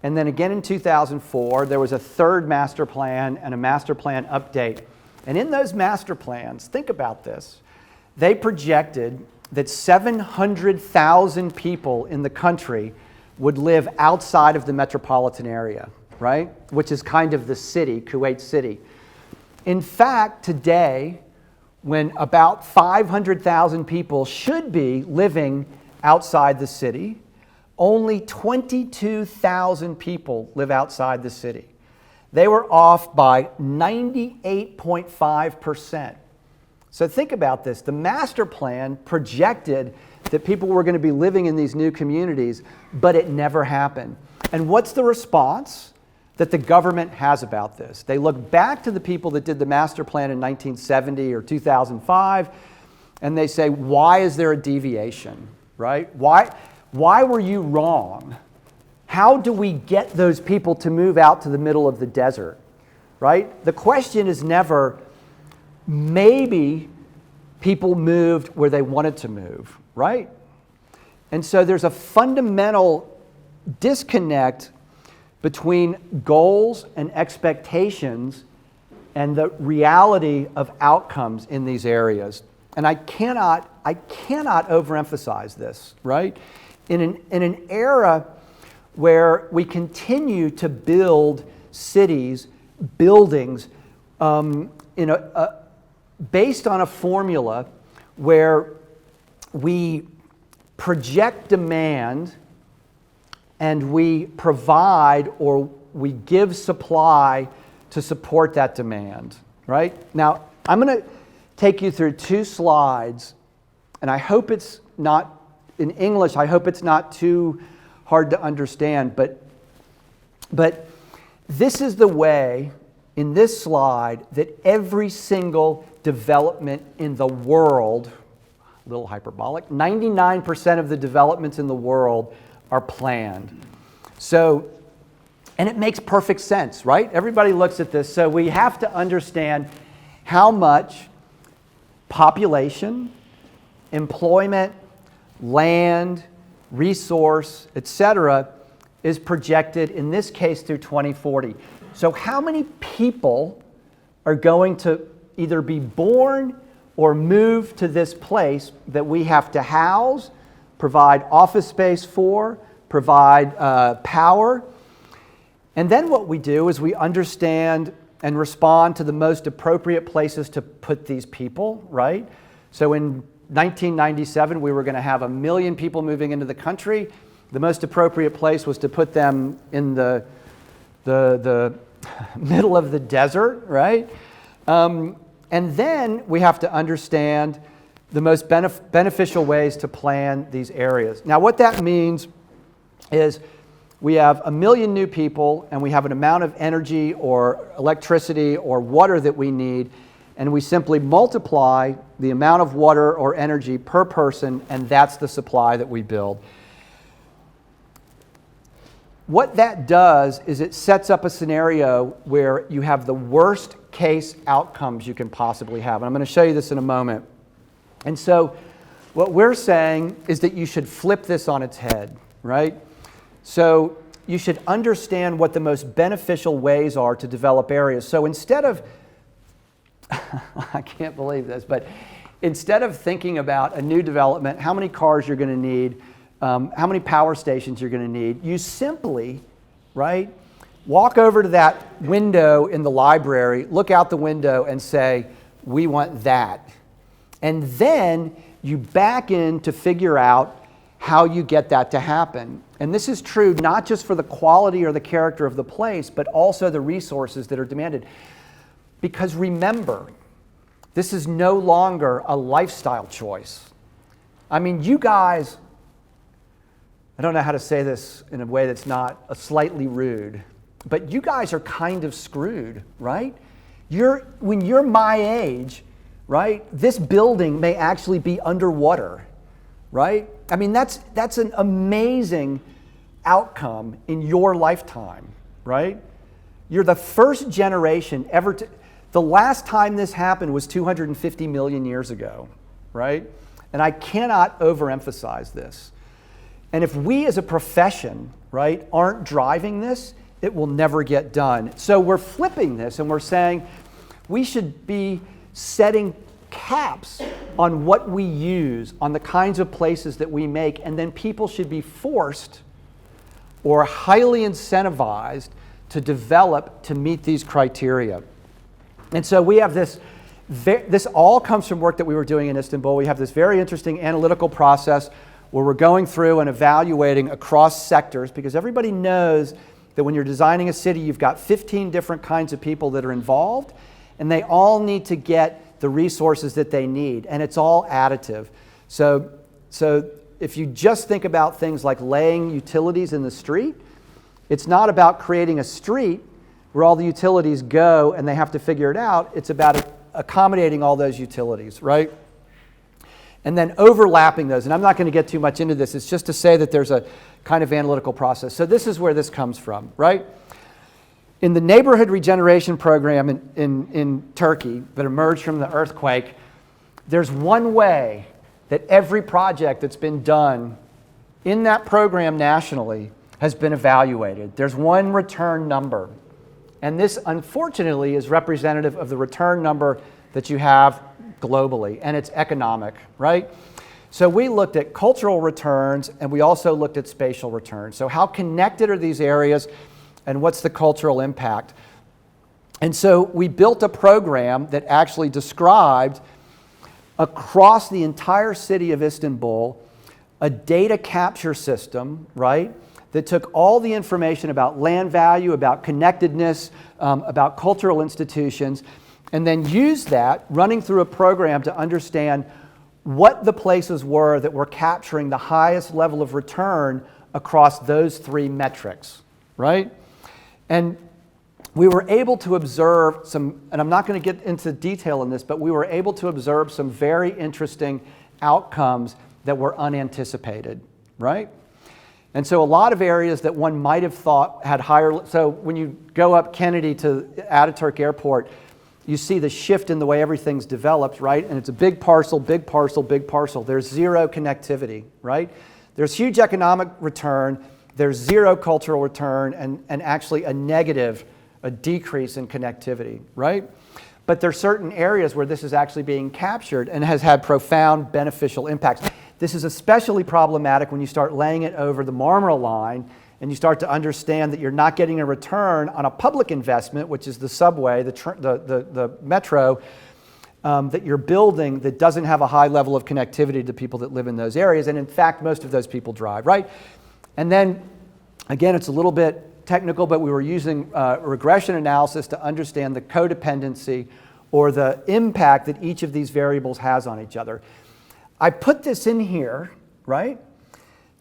and then again in 2004, there was a third master plan and a master plan update. And in those master plans, think about this, they projected that 700,000 people in the country would live outside of the metropolitan area, right? Which is kind of the city, Kuwait City. In fact, today, when about 500,000 people should be living outside the city, only 22,000 people live outside the city. They were off by 98.5%. So think about this. The master plan projected that people were going to be living in these new communities, but it never happened. And what's the response that the government has about this? They look back to the people that did the master plan in 1970 or 2005, and they say, why is there a deviation, right? Why were you wrong? How do we get those people to move out to the middle of the desert, right? The question is never, maybe people moved where they wanted to move, right? And so there's a fundamental disconnect between goals and expectations and the reality of outcomes in these areas. And I cannot overemphasize this, right? In an era where we continue to build cities, buildings, based on a formula where we project demand and we provide or we give supply to support that demand, right? Now, I'm going to take you through 2 slides, and I hope it's not, in English, I hope it's not too hard to understand, but this is the way, in this slide, that every single development in the world, a little hyperbolic, 99% of the developments in the world are planned. So, and it makes perfect sense, right? Everybody looks at this. So we have to understand how much population, employment, land, resource, etc., is projected, in this case, through 2040. So how many people are going to either be born or move to this place that we have to house, provide office space for, provide power? And then what we do is we understand and respond to the most appropriate places to put these people, right? So in 1997, we were going to have 1 million people moving into the country. The most appropriate place was to put them in the middle of the desert, right? And then we have to understand the most beneficial ways to plan these areas. Now, what that means is we have 1 million new people and we have an amount of energy or electricity or water that we need, and we simply multiply the amount of water or energy per person, and that's the supply that we build. What that does is it sets up a scenario where you have the worst case outcomes you can possibly have. And I'm going to show you this in a moment. And so what we're saying is that you should flip this on its head, right? So you should understand what the most beneficial ways are to develop areas. So instead of, I can't believe this, but instead of thinking about a new development, how many cars you're going to need, how many power stations you're going to need, you simply, right, walk over to that window in the library, look out the window and say, we want that. And then you back in to figure out how you get that to happen. And this is true not just for the quality or the character of the place, but also the resources that are demanded. Because remember, this is no longer a lifestyle choice. I mean, you guys, I don't know how to say this in a way that's not a slightly rude, but you guys are kind of screwed, right? When you're my age, right, this building may actually be underwater, right? I mean, that's an amazing outcome in your lifetime, right? You're the first generation ever to, the last time this happened was 250 million years ago, right? And I cannot overemphasize this. And if we as a profession, right, aren't driving this, it will never get done. So we're flipping this and we're saying we should be setting caps on what we use, on the kinds of places that we make, and then people should be forced or highly incentivized to develop to meet these criteria. And so we have this all comes from work that we were doing in Istanbul. We have this very interesting analytical process where we're going through and evaluating across sectors, because everybody knows that when you're designing a city, you've got 15 different kinds of people that are involved, and they all need to get the resources that they need, and it's all additive. So if you just think about things like laying utilities in the street, it's not about creating a street where all the utilities go and they have to figure it out. It's about accommodating all those utilities, right? And then overlapping those. And I'm not going to get too much into this. It's just to say that there's a kind of analytical process. So this is where this comes from, right? In the neighborhood regeneration program in Turkey that emerged from the earthquake, there's one way that every project that's been done in that program nationally has been evaluated. There's one return number. And this, unfortunately, is representative of the return number that you have globally, and it's economic, right? So we looked at cultural returns, and we also looked at spatial returns. So how connected are these areas, and what's the cultural impact? And so we built a program that actually described across the entire city of Istanbul a data capture system, right, that took all the information about land value, about connectedness, about cultural institutions, and then used that running through a program to understand what the places were that were capturing the highest level of return across those three metrics, right? And we were able to observe some, and I'm not going to get into detail in this, but we were able to observe some very interesting outcomes that were unanticipated, right? And so a lot of areas that one might have thought had higher, so when you go up Kennedy to Ataturk Airport, you see the shift in the way everything's developed, right? And it's a big parcel, big parcel, big parcel. There's zero connectivity, right? There's huge economic return, there's zero cultural return, and actually a decrease in connectivity, right? But there's certain areas where this is actually being captured and has had profound beneficial impacts. This is especially problematic when you start laying it over the Marmara Line and you start to understand that you're not getting a return on a public investment, which is the subway, the metro, that you're building that doesn't have a high level of connectivity to people that live in those areas. And in fact, most of those people drive, right? And then, again, it's a little bit technical, but we were using regression analysis to understand the codependency or the impact that each of these variables has on each other. I put this in here, right,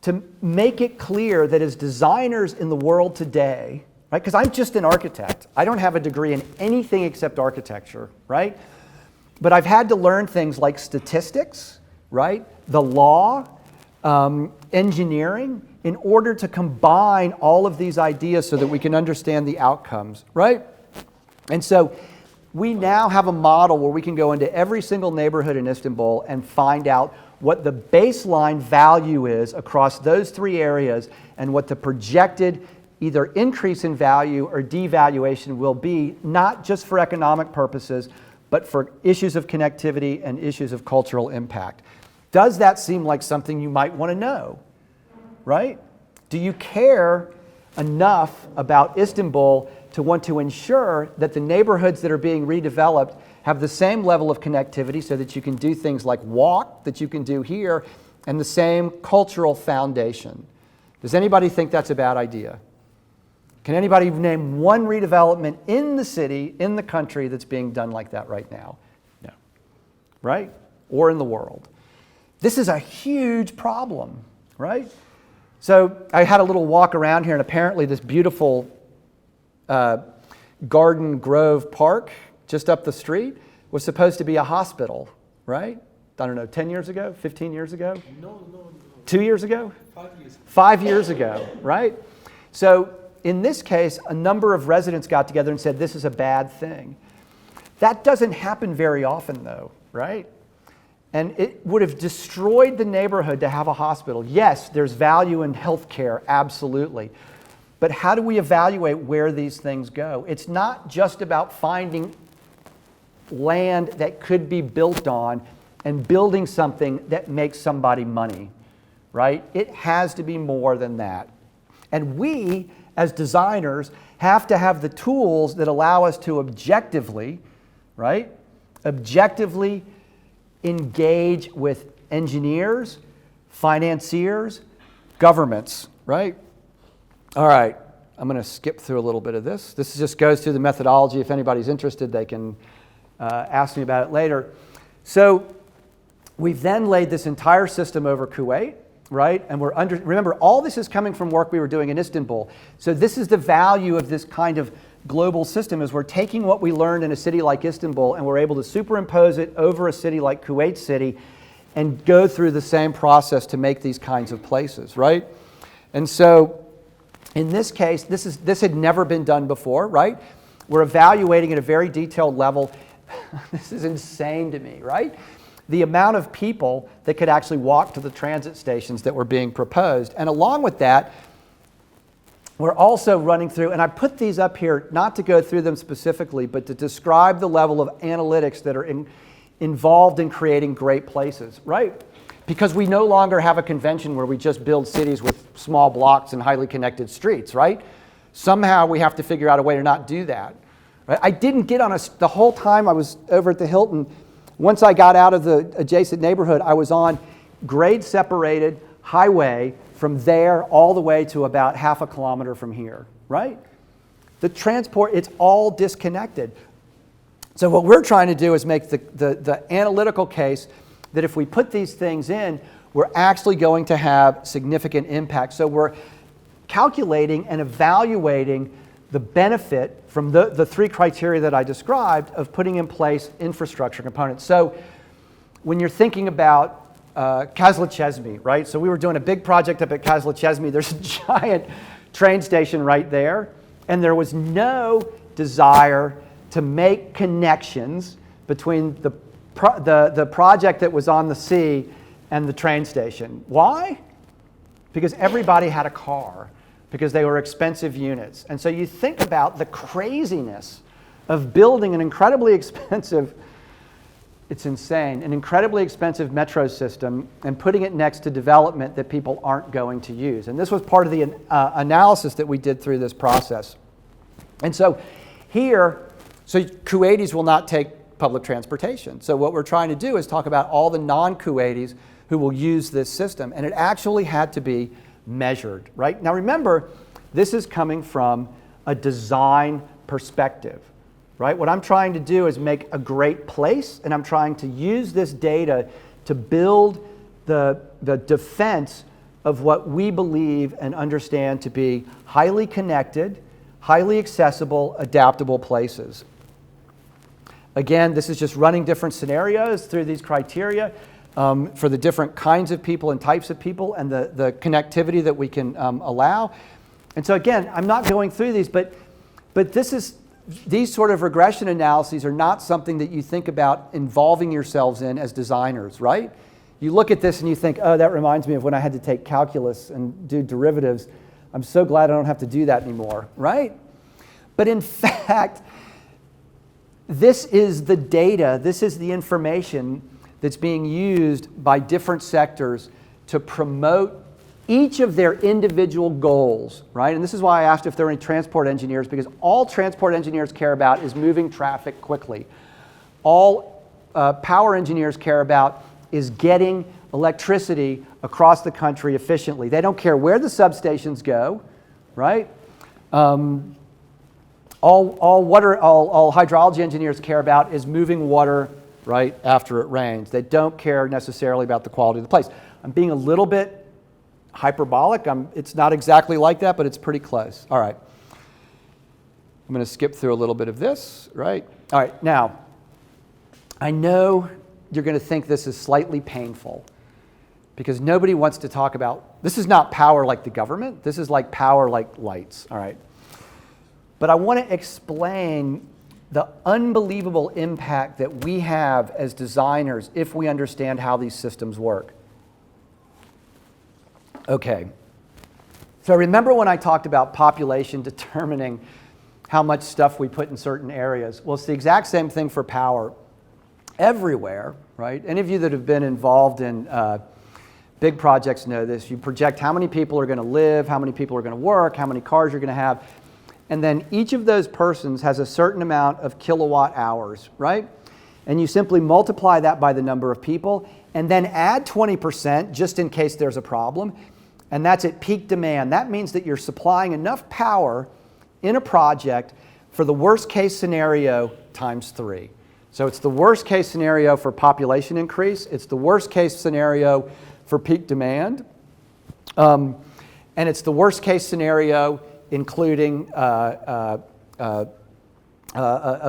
to make it clear that as designers in the world today, right, because I'm just an architect. I don't have a degree in anything except architecture, right? But I've had to learn things like statistics, right, the law, engineering, in order to combine all of these ideas so that we can understand the outcomes, right? And so we now have a model where we can go into every single neighborhood in Istanbul and find out what the baseline value is across those three areas and what the projected either increase in value or devaluation will be, not just for economic purposes, but for issues of connectivity and issues of cultural impact. Does that seem like something you might want to know, right? Do you care enough about Istanbul to want to ensure that the neighborhoods that are being redeveloped have the same level of connectivity so that you can do things like walk that you can do here and the same cultural foundation? Does anybody think that's a bad idea? Can anybody name one redevelopment in the city, in the country, that's being done like that right now? No. Right? Or in the world. This is a huge problem, right? So I had a little walk around here, and apparently this beautiful Garden Grove Park just up the street was supposed to be a hospital, right? I don't know, 10 years ago, 15 years ago? No. 2 years ago? 5 years. 5 years ago, right? So in this case, a number of residents got together and said, this is a bad thing. That doesn't happen very often though, right? And it would have destroyed the neighborhood to have a hospital. Yes, there's value in healthcare, absolutely. But how do we evaluate where these things go? It's not just about finding land that could be built on and building something that makes somebody money, right? It has to be more than that. And we, as designers, have to have the tools that allow us to objectively, right? Objectively engage with engineers, financiers, governments, right? All right, I'm going to skip through a little bit of this. This just goes through the methodology. If anybody's interested, they can ask me about it later. So we've then laid this entire system over Kuwait, right? And remember, all this is coming from work we were doing in Istanbul. So this is the value of this kind of global system, is we're taking what we learned in a city like Istanbul and we're able to superimpose it over a city like Kuwait City and go through the same process to make these kinds of places, right? And so in this case, this had never been done before, right? We're evaluating at a very detailed level. This is insane to me, right? The amount of people that could actually walk to the transit stations that were being proposed. And along with that, we're also running through, and I put these up here not to go through them specifically, but to describe the level of analytics that are involved in creating great places, right? Because we no longer have a convention where we just build cities with small blocks and highly connected streets, right? Somehow we have to figure out a way to not do that. Right? I didn't get on the whole time I was over at the Hilton, once I got out of the adjacent neighborhood, I was on grade separated highway from there all the way to about half a kilometer from here, right? The transport, it's all disconnected. So what we're trying to do is make the analytical case that if we put these things in, we're actually going to have significant impact. So we're calculating and evaluating the benefit from the three criteria that I described of putting in place infrastructure components. So when you're thinking about Kazla Chesme, right? So we were doing a big project up at Kazla Chesme. There's a giant train station right there, and there was no desire to make connections between the project that was on the sea and the train station. Why? Because everybody had a car, because they were expensive units. And so you think about the craziness of building an incredibly expensive, it's insane, an incredibly expensive metro system and putting it next to development that people aren't going to use. And this was part of the analysis that we did through this process. And so here, so Kuwaitis will not take public transportation. So what we're trying to do is talk about all the non-Kuwaitis who will use this system. And it actually had to be measured, right? Now remember, this is coming from a design perspective, right? What I'm trying to do is make a great place, and I'm trying to use this data to build the defense of what we believe and understand to be highly connected, highly accessible, adaptable places. Again, this is just running different scenarios through these criteria for the different kinds of people and types of people and the connectivity that we can allow. And so again, I'm not going through these, but these sort of regression analyses are not something that you think about involving yourselves in as designers, right? You look at this and you think, oh, that reminds me of when I had to take calculus and do derivatives. I'm so glad I don't have to do that anymore, right? But in fact, this is the data, this is the information that's being used by different sectors to promote each of their individual goals, right? And this is why I asked if there are any transport engineers, because all transport engineers care about is moving traffic quickly. All power engineers care about is getting electricity across the country efficiently. They don't care where the substations go, right? All hydrology engineers care about is moving water right after it rains. They don't care necessarily about the quality of the place. I'm being a little bit hyperbolic. It's not exactly like that, but it's pretty close. All right. I'm going to skip through a little bit of this, right? All right. Now, I know you're going to think this is slightly painful because nobody wants to talk about, this is not power like the government. This is like power like lights, all right? But I want to explain the unbelievable impact that we have as designers if we understand how these systems work. Okay, so remember when I talked about population determining how much stuff we put in certain areas? Well, it's the exact same thing for power everywhere, right? Any of you that have been involved in big projects know this. You project how many people are going to live, how many people are going to work, how many cars you're going to have. And then each of those persons has a certain amount of kilowatt hours, right? And you simply multiply that by the number of people and then add 20% just in case there's a problem. And that's at peak demand. That means that you're supplying enough power in a project for the worst case scenario times 3. So it's the worst case scenario for population increase. It's the worst case scenario for peak demand. And it's the worst case scenario including a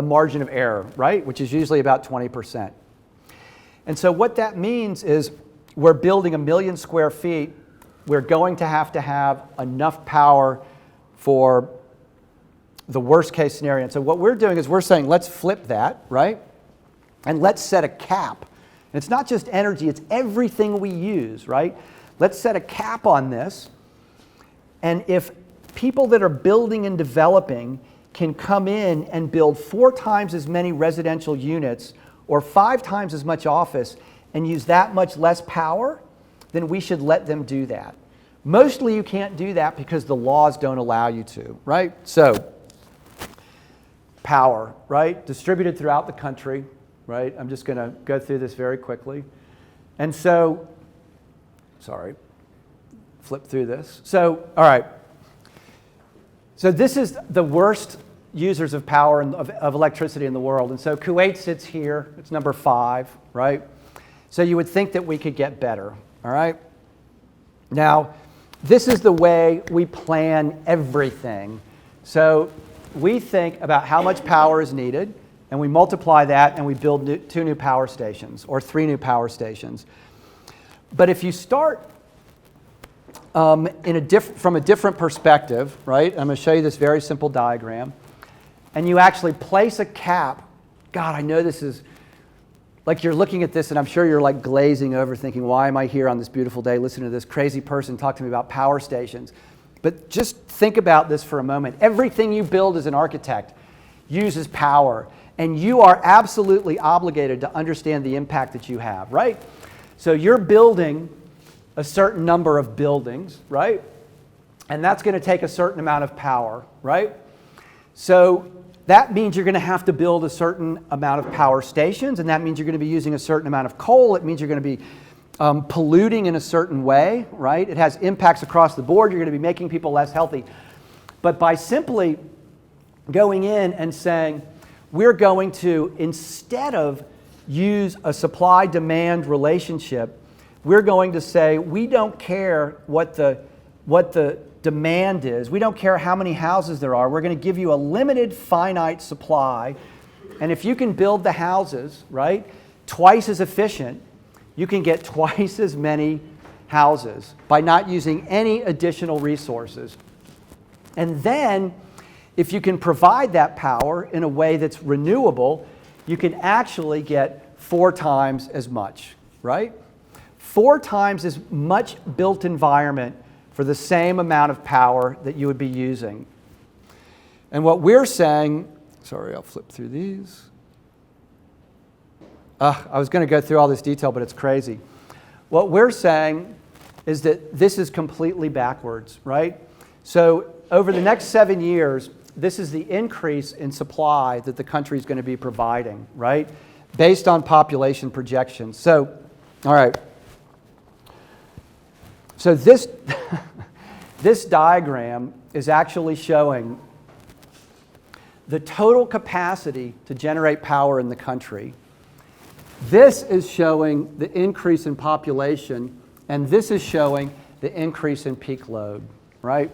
margin of error, right? Which is usually about 20%. And so what that means is we're building 1 million square feet. We're going to have enough power for the worst case scenario. And so what we're doing is we're saying, let's flip that, right? And let's set a cap. And it's not just energy, it's everything we use, right? Let's set a cap on this. And if people that are building and developing can come in and build 4 times as many residential units or 5 times as much office and use that much less power, then we should let them do that. Mostly you can't do that because the laws don't allow you to, right? So, power, right? Distributed throughout the country, right? I'm just going to go through this very quickly. And so, sorry, flip through this. So, all right. So this is the worst users of power of electricity in the world. And so Kuwait sits here. It's number 5, right? So you would think that we could get better, all right? Now, this is the way we plan everything. So we think about how much power is needed, and we multiply that, and we build 2 new power stations, or 3 new power stations. But if you start from a different perspective, right? I'm going to show you this very simple diagram. And you actually place a cap. God, I know this is, like you're looking at this and I'm sure you're like glazing over thinking, why am I here on this beautiful day listening to this crazy person talk to me about power stations? But just think about this for a moment. Everything you build as an architect uses power. And you are absolutely obligated to understand the impact that you have, right? So you're building a certain number of buildings, right? And that's going to take a certain amount of power, right? So that means you're going to have to build a certain amount of power stations, and that means you're going to be using a certain amount of coal. It means you're going to be polluting in a certain way, right? It has impacts across the board. You're going to be making people less healthy. But by simply going in and saying, we're going to, instead of use a supply-demand relationship, we're going to say, we don't care what the demand is. We don't care how many houses there are. We're going to give you a limited, finite supply. And if you can build the houses, right, twice as efficient, you can get twice as many houses by not using any additional resources. And then, if you can provide that power in a way that's renewable, you can actually get 4 times as much, right? 4 times as much built environment for the same amount of power that you would be using. And what we're saying, sorry, I'll flip through these. I was going to go through all this detail, but it's crazy. What we're saying is that this is completely backwards, right? So over the next 7 years, this is the increase in supply that the country is going to be providing, right? Based on population projections. So, all right. So this, this diagram is actually showing the total capacity to generate power in the country. This is showing the increase in population, and this is showing the increase in peak load, right?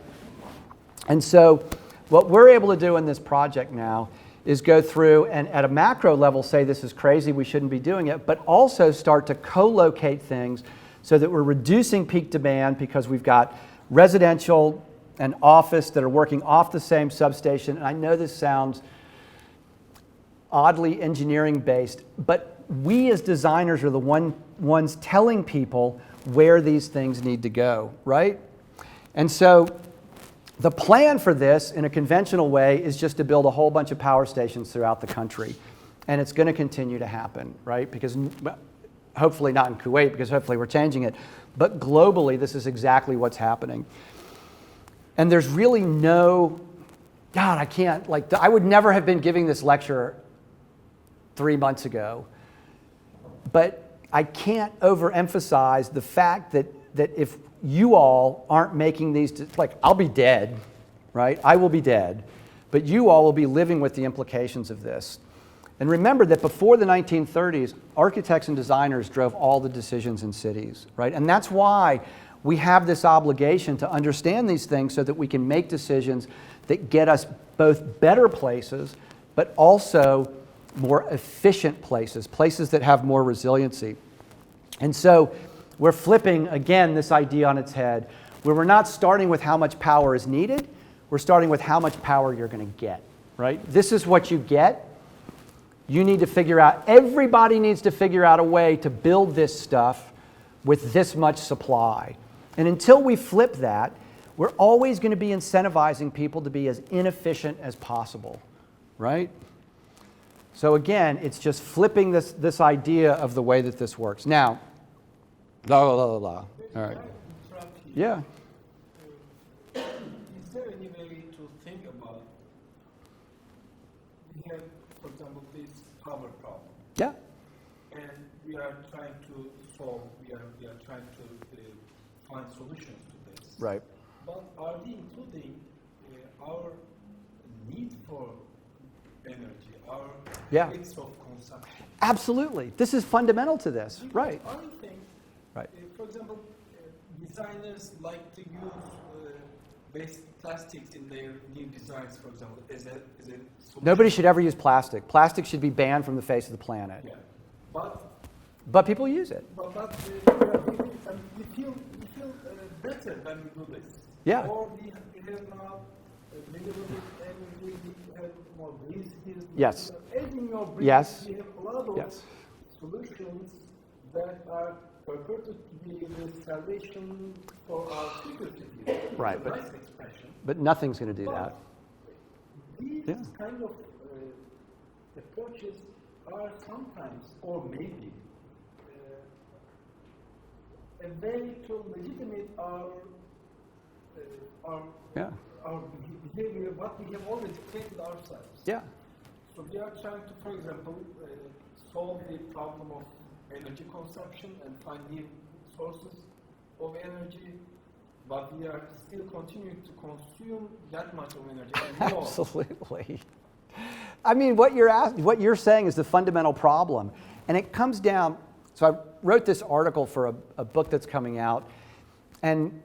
And so what we're able to do in this project now is go through and at a macro level say this is crazy, we shouldn't be doing it, but also start to co-locate things so that we're reducing peak demand because we've got residential and office that are working off the same substation. And I know this sounds oddly engineering based, but we as designers are the ones telling people where these things need to go, right? And so the plan for this in a conventional way is just to build a whole bunch of power stations throughout the country. And it's going to continue to happen, right? Because hopefully not in Kuwait, because hopefully we're changing it. But globally, this is exactly what's happening. And there's really no, God, I can't, like, I would never have been giving this lecture 3 months ago. But I can't overemphasize the fact that if you all aren't making these, like, I'll be dead, right? I will be dead. But you all will be living with the implications of this. And remember that before the 1930s, architects and designers drove all the decisions in cities, right? And that's why we have this obligation to understand these things so that we can make decisions that get us both better places, but also more efficient places, places that have more resiliency. And so we're flipping, again, this idea on its head, where we're not starting with how much power is needed, we're starting with how much power you're going to get, right? This is what you get. You need to figure out, everybody needs to figure out a way to build this stuff with this much supply. And until we flip that, we're always going to be incentivizing people to be as inefficient as possible, right? So again, it's just flipping this idea of the way that this works. Now, All right. Yeah. Is there any way to think about, we have, for example, this power problem, Yeah. and we are trying to solve, we are trying to find solutions to this. Right. But are we including our need for energy, our Yeah. rates of consumption? Absolutely. This is fundamental to this. Because Right. I think, Right. for example, designers like to use basic plastics in their new designs, for example, as a solution. Nobody should ever use plastic. Plastic should be banned from the face of the planet. Yeah. But people use it. We feel better when we do this. Yeah. Or we have now renewable energy, we have more breeze here. Yes. As in your breeze, Yes. we have a lot of Yes. solutions that are purported to be the salvation for our security. Right, It's a but- nice expression. But nothing's going to do But that. these Yeah. kind of approaches are sometimes, or maybe, a way to legitimate Yeah. our behavior, what we have already created ourselves. Yeah. So we are trying to, for example, solve the problem of energy consumption and find new sources of energy, but we are still continuing to consume that much of energy and more. Absolutely. I mean, what you're saying is the fundamental problem. And it comes down, so I wrote this article for a book that's coming out, and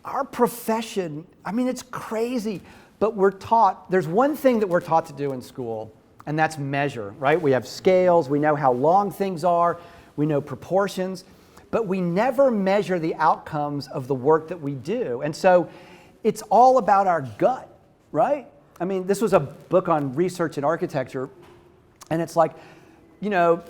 our profession, I mean, it's crazy, but we're taught, there's one thing that we're taught to do in school, and that's measure, right? We have scales, we know how long things are, we know proportions, but we never measure the outcomes of the work that we do. And so it's all about our gut, right? I mean, this was a book on research in architecture, and it's like, you know,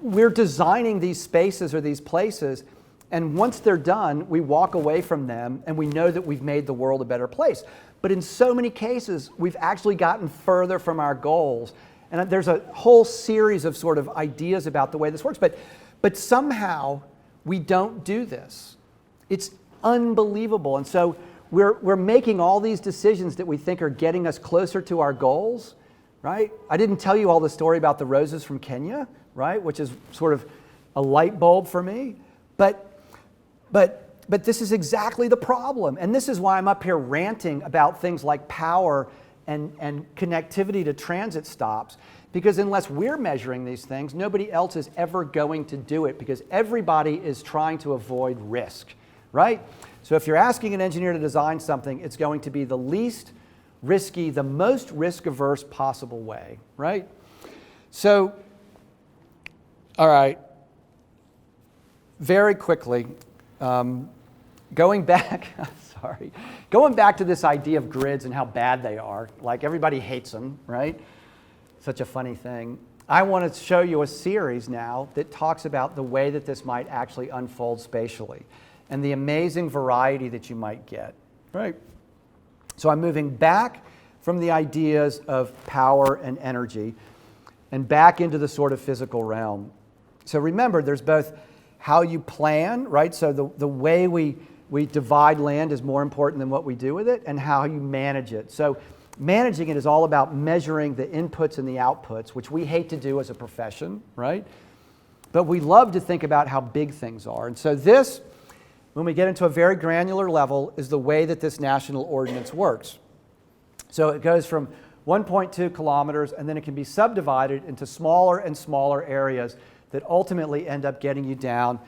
we're designing these spaces or these places, and once they're done, we walk away from them and we know that we've made the world a better place. But in so many cases, we've actually gotten further from our goals. And there's a whole series of sort of ideas about the way this works. But somehow we don't do this. It's unbelievable. And so we're making all these decisions that we think are getting us closer to our goals, right? I didn't tell you all the story about the roses from Kenya, right? Which is sort of a light bulb for me. But this is exactly the problem. And this is why I'm up here ranting about things like power and connectivity to transit stops. Because unless we're measuring these things, nobody else is ever going to do it, because everybody is trying to avoid risk, right? So if you're asking an engineer to design something, it's going to be the least risky, the most risk-averse possible way, right? So, all right, very quickly, going back to this idea of grids and how bad they are, like everybody hates them, right? Such a funny thing. I want to show you a series now that talks about the way that this might actually unfold spatially and the amazing variety that you might get, right? So I'm moving back from the ideas of power and energy and back into the sort of physical realm. So remember, there's both how you plan, right? So the way we divide land is more important than what we do with it, and how you manage it. So managing it is all about measuring the inputs and the outputs, which we hate to do as a profession, right? But we love to think about how big things are. And so this, when we get into a very granular level, is the way that this national ordinance works. So it goes from 1.2 kilometers, and then it can be subdivided into smaller and smaller areas that ultimately end up getting you down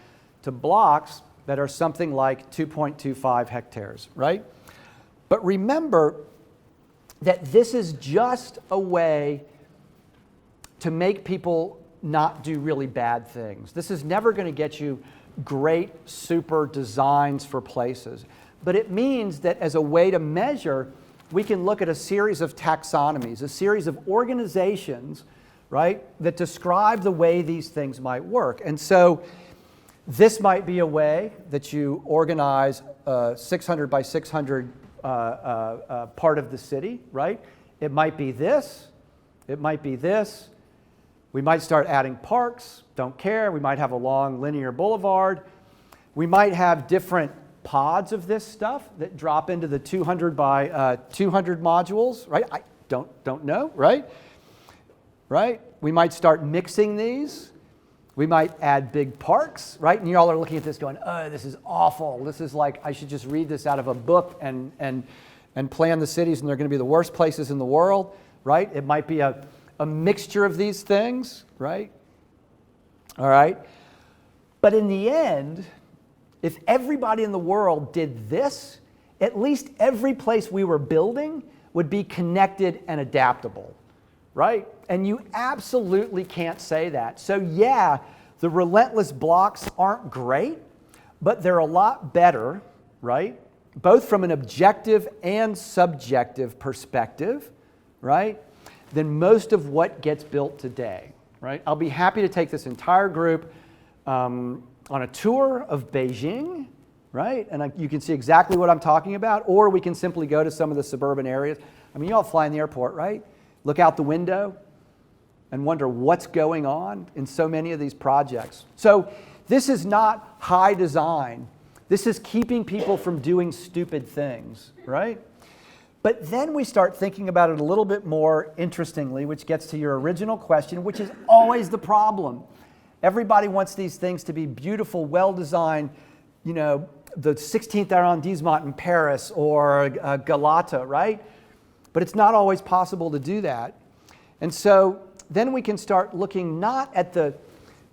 to blocks that are something like 2.25 hectares, right? But remember that this is just a way to make people not do really bad things. This is never going to get you great, super designs for places. But it means that as a way to measure, we can look at a series of taxonomies, a series of organizations, right, that describe the way these things might work. And so This might be a way that you organize a 600 by 600 part of the city, right? It might be this. It might be this. We might start adding parks. Don't care. We might have a long linear boulevard. We might have different pods of this stuff that drop into the 200 by 200 modules, right? I don't know, right? Right? We might start mixing these. We might add big parks, right? And you all are looking at this going, oh, this is awful. This is like, I should just read this out of a book and plan the cities, and they're going to be the worst places in the world, right? It might be a mixture of these things, right? All right? But in the end, if everybody in the world did this, at least every place we were building would be connected and adaptable, right? And you absolutely can't say that. So yeah, the relentless blocks aren't great, but they're a lot better, right? Both from an objective and subjective perspective, right? Than most of what gets built today, right? I'll be happy to take this entire group on a tour of Beijing, right? And you can see exactly what I'm talking about, or we can simply go to some of the suburban areas. I mean, you all fly in the airport, right? Look out the window and wonder what's going on in so many of these projects. So this is not high design. This is keeping people from doing stupid things, right? But then we start thinking about it a little bit more interestingly, which gets to your original question, which is always the problem. Everybody wants these things to be beautiful, well-designed, you know, the 16th arrondissement in Paris or Galata, right? But it's not always possible to do that. And so then we can start looking not at the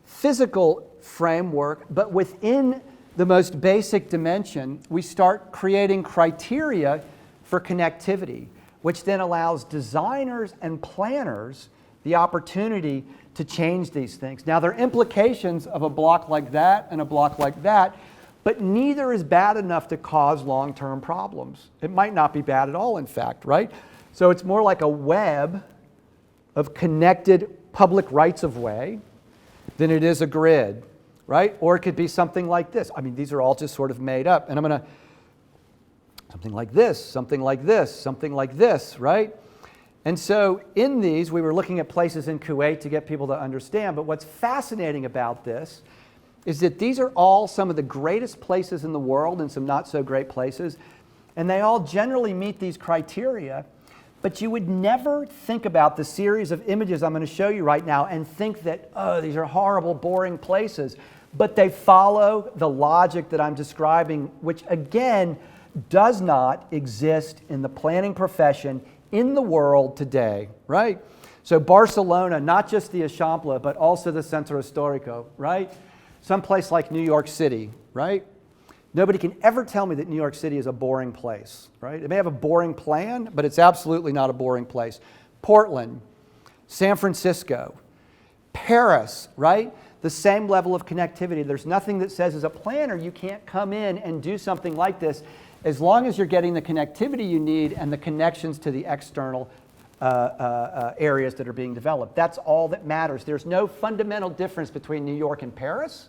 physical framework, but within the most basic dimension, we start creating criteria for connectivity, which then allows designers and planners the opportunity to change these things. Now, there are implications of a block like that and a block like that, but neither is bad enough to cause long-term problems. It might not be bad at all, in fact, right? So it's more like a web of connected public rights-of-way than it is a grid, right? Or it could be something like this. I mean, these are all just sort of made up. And I'm going to, something like this, something like this, something like this, right? And so in these, we were looking at places in Kuwait to get people to understand. But what's fascinating about this is that these are all some of the greatest places in the world and some not so great places. And they all generally meet these criteria. But you would never think about the series of images I'm going to show you right now and think that, oh, these are horrible, boring places. But they follow the logic that I'm describing, which again does not exist in the planning profession in the world today, right? So Barcelona, not just the Eixample, but also the Centro Histórico, right? Someplace like New York City, right? Nobody can ever tell me that New York City is a boring place, right? It may have a boring plan, but it's absolutely not a boring place. Portland, San Francisco, Paris, right? The same level of connectivity. There's nothing that says as a planner you can't come in and do something like this as long as you're getting the connectivity you need and the connections to the external areas that are being developed. That's all that matters. There's no fundamental difference between New York and Paris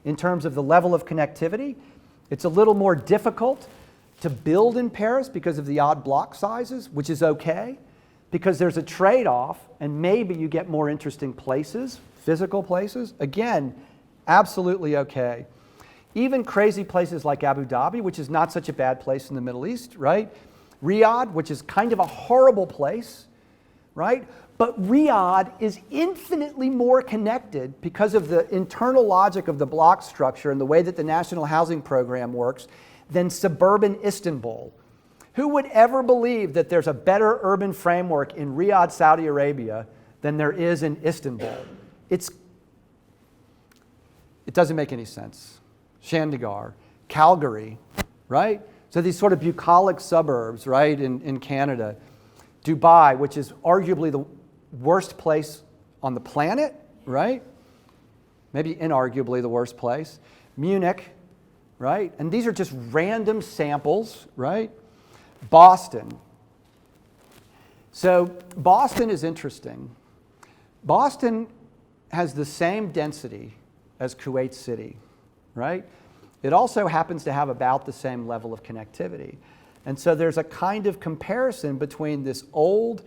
in terms of the level of connectivity. It's a little more difficult to build in Paris because of the odd block sizes, which is okay, because there's a trade-off and maybe you get more interesting places, physical places. Again, absolutely okay. Even crazy places like Abu Dhabi, which is not such a bad place in the Middle East, right? Riyadh, which is kind of a horrible place, right? But Riyadh is infinitely more connected because of the internal logic of the block structure and the way that the National Housing Program works than suburban Istanbul. Who would ever believe that there's a better urban framework in Riyadh, Saudi Arabia than there is in Istanbul? It doesn't make any sense. Chandigarh, Calgary, right? So these sort of bucolic suburbs, right, in Canada. Dubai, which is arguably the worst place on the planet, right? Maybe inarguably the worst place. Munich, right? And these are just random samples, right? Boston. So Boston is interesting. Boston has the same density as Kuwait City, right? It also happens to have about the same level of connectivity. And so there's a kind of comparison between this old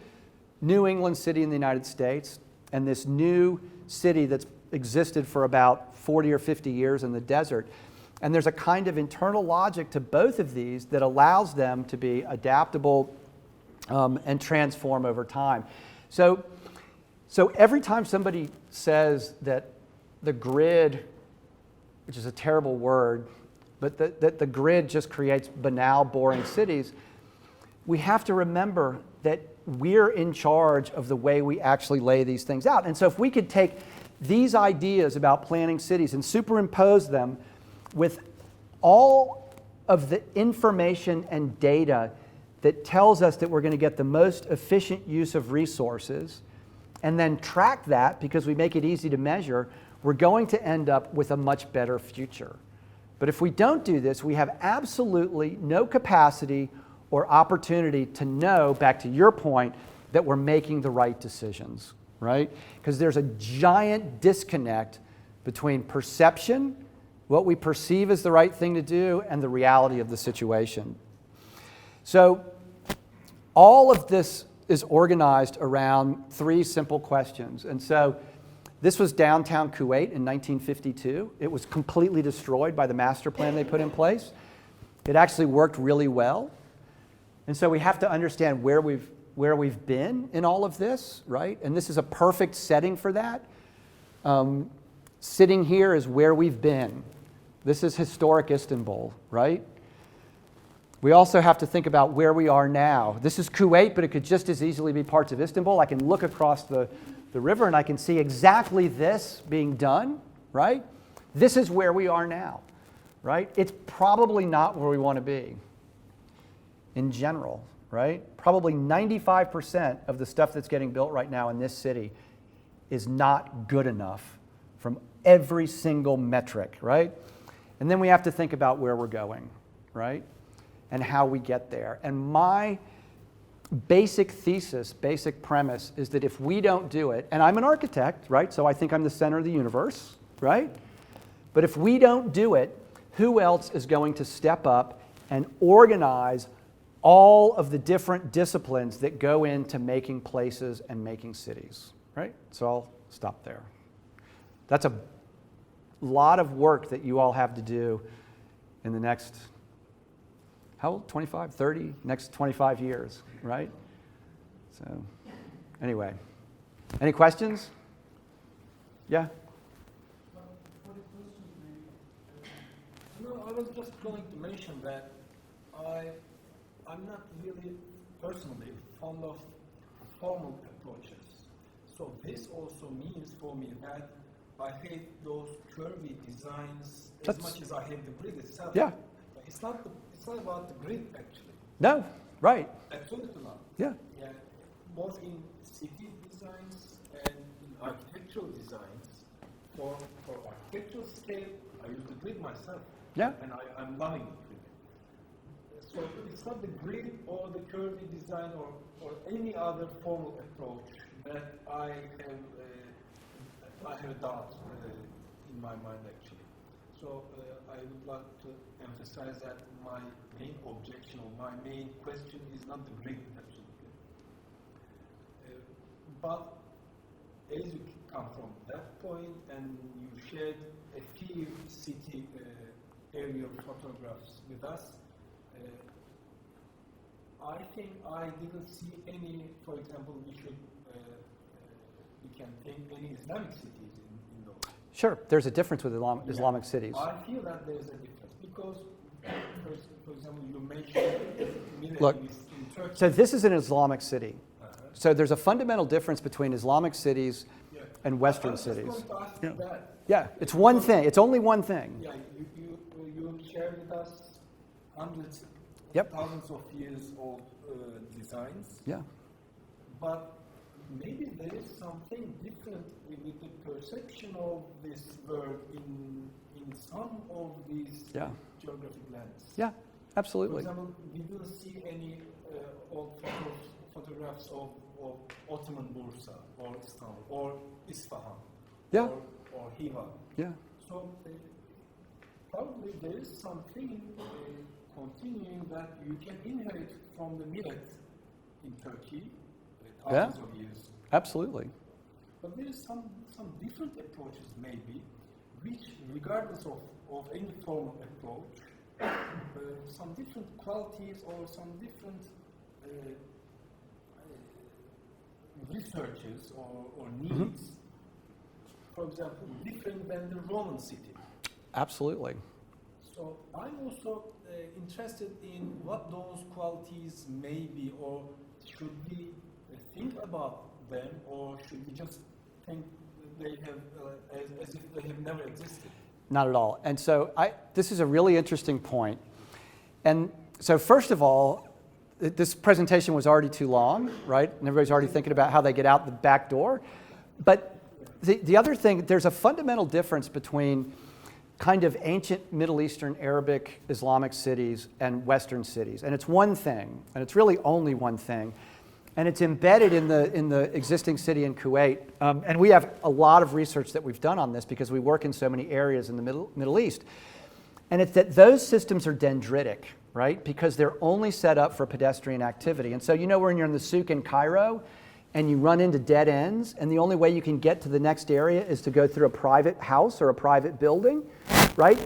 New England city in the United States and this new city that's existed for about 40 or 50 years in the desert. And there's a kind of internal logic to both of these that allows them to be adaptable and transform over time. So every time somebody says that the grid, which is a terrible word, but that the grid just creates banal, boring cities, we have to remember that we're in charge of the way we actually lay these things out. And so if we could take these ideas about planning cities and superimpose them with all of the information and data that tells us that we're going to get the most efficient use of resources, and then track that because we make it easy to measure, we're going to end up with a much better future. But if we don't do this, we have absolutely no capacity or opportunity to know, back to your point, that we're making the right decisions, right? Because there's a giant disconnect between perception, what we perceive as the right thing to do, and the reality of the situation. So all of this is organized around three simple questions. And so this was downtown Kuwait in 1952. It was completely destroyed by the master plan they put in place. It actually worked really well. And so we have to understand where we've been in all of this, right? And this is a perfect setting for that. Sitting here is where we've been. This is historic Istanbul, right? We also have to think about where we are now. This is Kuwait, but it could just as easily be parts of Istanbul. I can look across the river and I can see exactly this being done, right? This is where we are now, right? It's probably not where we want to be in general, right? Probably 95% of the stuff that's getting built right now in this city is not good enough from every single metric, right? And then we have to think about where we're going, right? And how we get there. And my basic thesis, basic premise is that if we don't do it, and I'm an architect, right? So I think I'm the center of the universe, right? But if we don't do it, who else is going to step up and organize all of the different disciplines that go into making places and making cities, right? So I'll stop there. That's a lot of work that you all have to do in the next, how old, 25, 30, next 25 years, right? So anyway, any questions? Yeah? No, I was just going to mention that I'm not really personally fond of formal approaches. So this also means for me that I hate those curvy designs as much as I hate the grid itself. Yeah. It's not about the grid actually. No, right. Absolutely not. Yeah. Yeah. Both in city designs and in architectural designs. For architectural scale, I use the grid myself. Yeah. And I'm loving the grid. So it's not the grid or the curvy design or any other formal approach that I have a doubt in my mind actually. So I would like to emphasize that my main objection or my main question is not the grid absolutely. But as you come from that point and you shared a few city aerial photographs with us, I think I didn't see any, for example, we can think any Islamic cities in those. Sure, there's a difference with Islamic cities. I feel that there's a difference because, for example, you mentioned Middle Look, East in Turkey. So this is an Islamic city. So there's a fundamental difference between Islamic cities and Western cities. I was just going to ask you that. Yeah, it's one thing. It's only one thing. Yeah, you shared with us hundreds, Yep. thousands of years old designs. Yeah. But maybe there is something different with the perception of this world in some of these geographic lands. Yeah, For absolutely. example, we didn't see any old photographs of Ottoman Bursa or Istanbul or Isfahan Yeah. or Hiva. Yeah. So probably there is something continuing that you can inherit from the millet in Turkey, thousands of years. Absolutely. But there is some different approaches maybe, which regardless of any form of approach, some different qualities or some different researches or needs, for example, different than the Roman city. Absolutely. So I'm also interested in what those qualities may be, or should we think about them, or should we just think they have as if they have never existed? Not at all. And so this is a really interesting point. And so first of all, this presentation was already too long, right? And everybody's already thinking about how they get out the back door. But the other thing, there's a fundamental difference between kind of ancient Middle Eastern, Arabic, Islamic cities and Western cities. And it's one thing, and it's really only one thing. And it's embedded in the existing city in Kuwait. And we have a lot of research that we've done on this because we work in so many areas in the Middle East. And it's that those systems are dendritic, right? Because they're only set up for pedestrian activity. And so you know when you're in the souk in Cairo and you run into dead ends, and the only way you can get to the next area is to go through a private house or a private building, right?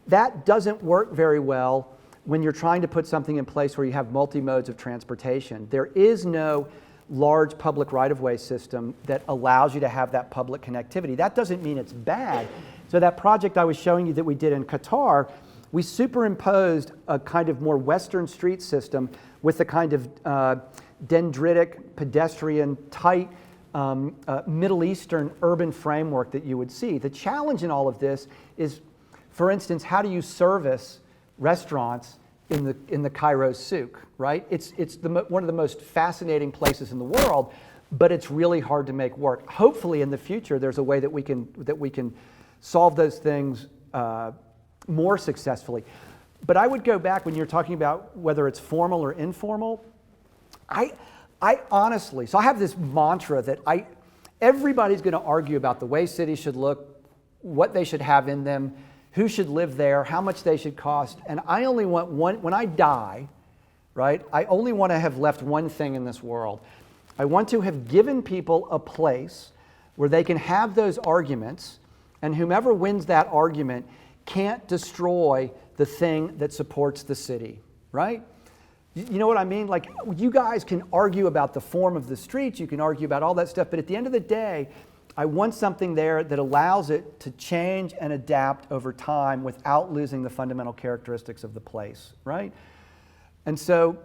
That doesn't work very well when you're trying to put something in place where you have multi-modes of transportation. There is no large public right-of-way system that allows you to have that public connectivity. That doesn't mean it's bad. So that project I was showing you that we did in Qatar, we superimposed a kind of more Western street system with a kind of dendritic, pedestrian, tight, Middle Eastern urban framework that you would see. The challenge in all of this is, for instance, how do you service restaurants in the Cairo souk, right? It's one of the most fascinating places in the world, but it's really hard to make work. Hopefully in the future there's a way that we can solve those things more successfully. But I would go back when you're talking about whether it's formal or informal. I honestly, so I have this mantra that everybody's going to argue about the way cities should look, what they should have in them, who should live there, how much they should cost. And I only want one, when I die, right, I only want to have left one thing in this world. I want to have given people a place where they can have those arguments, and whomever wins that argument can't destroy the thing that supports the city, right? You know what I mean? Like, you guys can argue about the form of the streets, you can argue about all that stuff, but at the end of the day, I want something there that allows it to change and adapt over time without losing the fundamental characteristics of the place, right? And so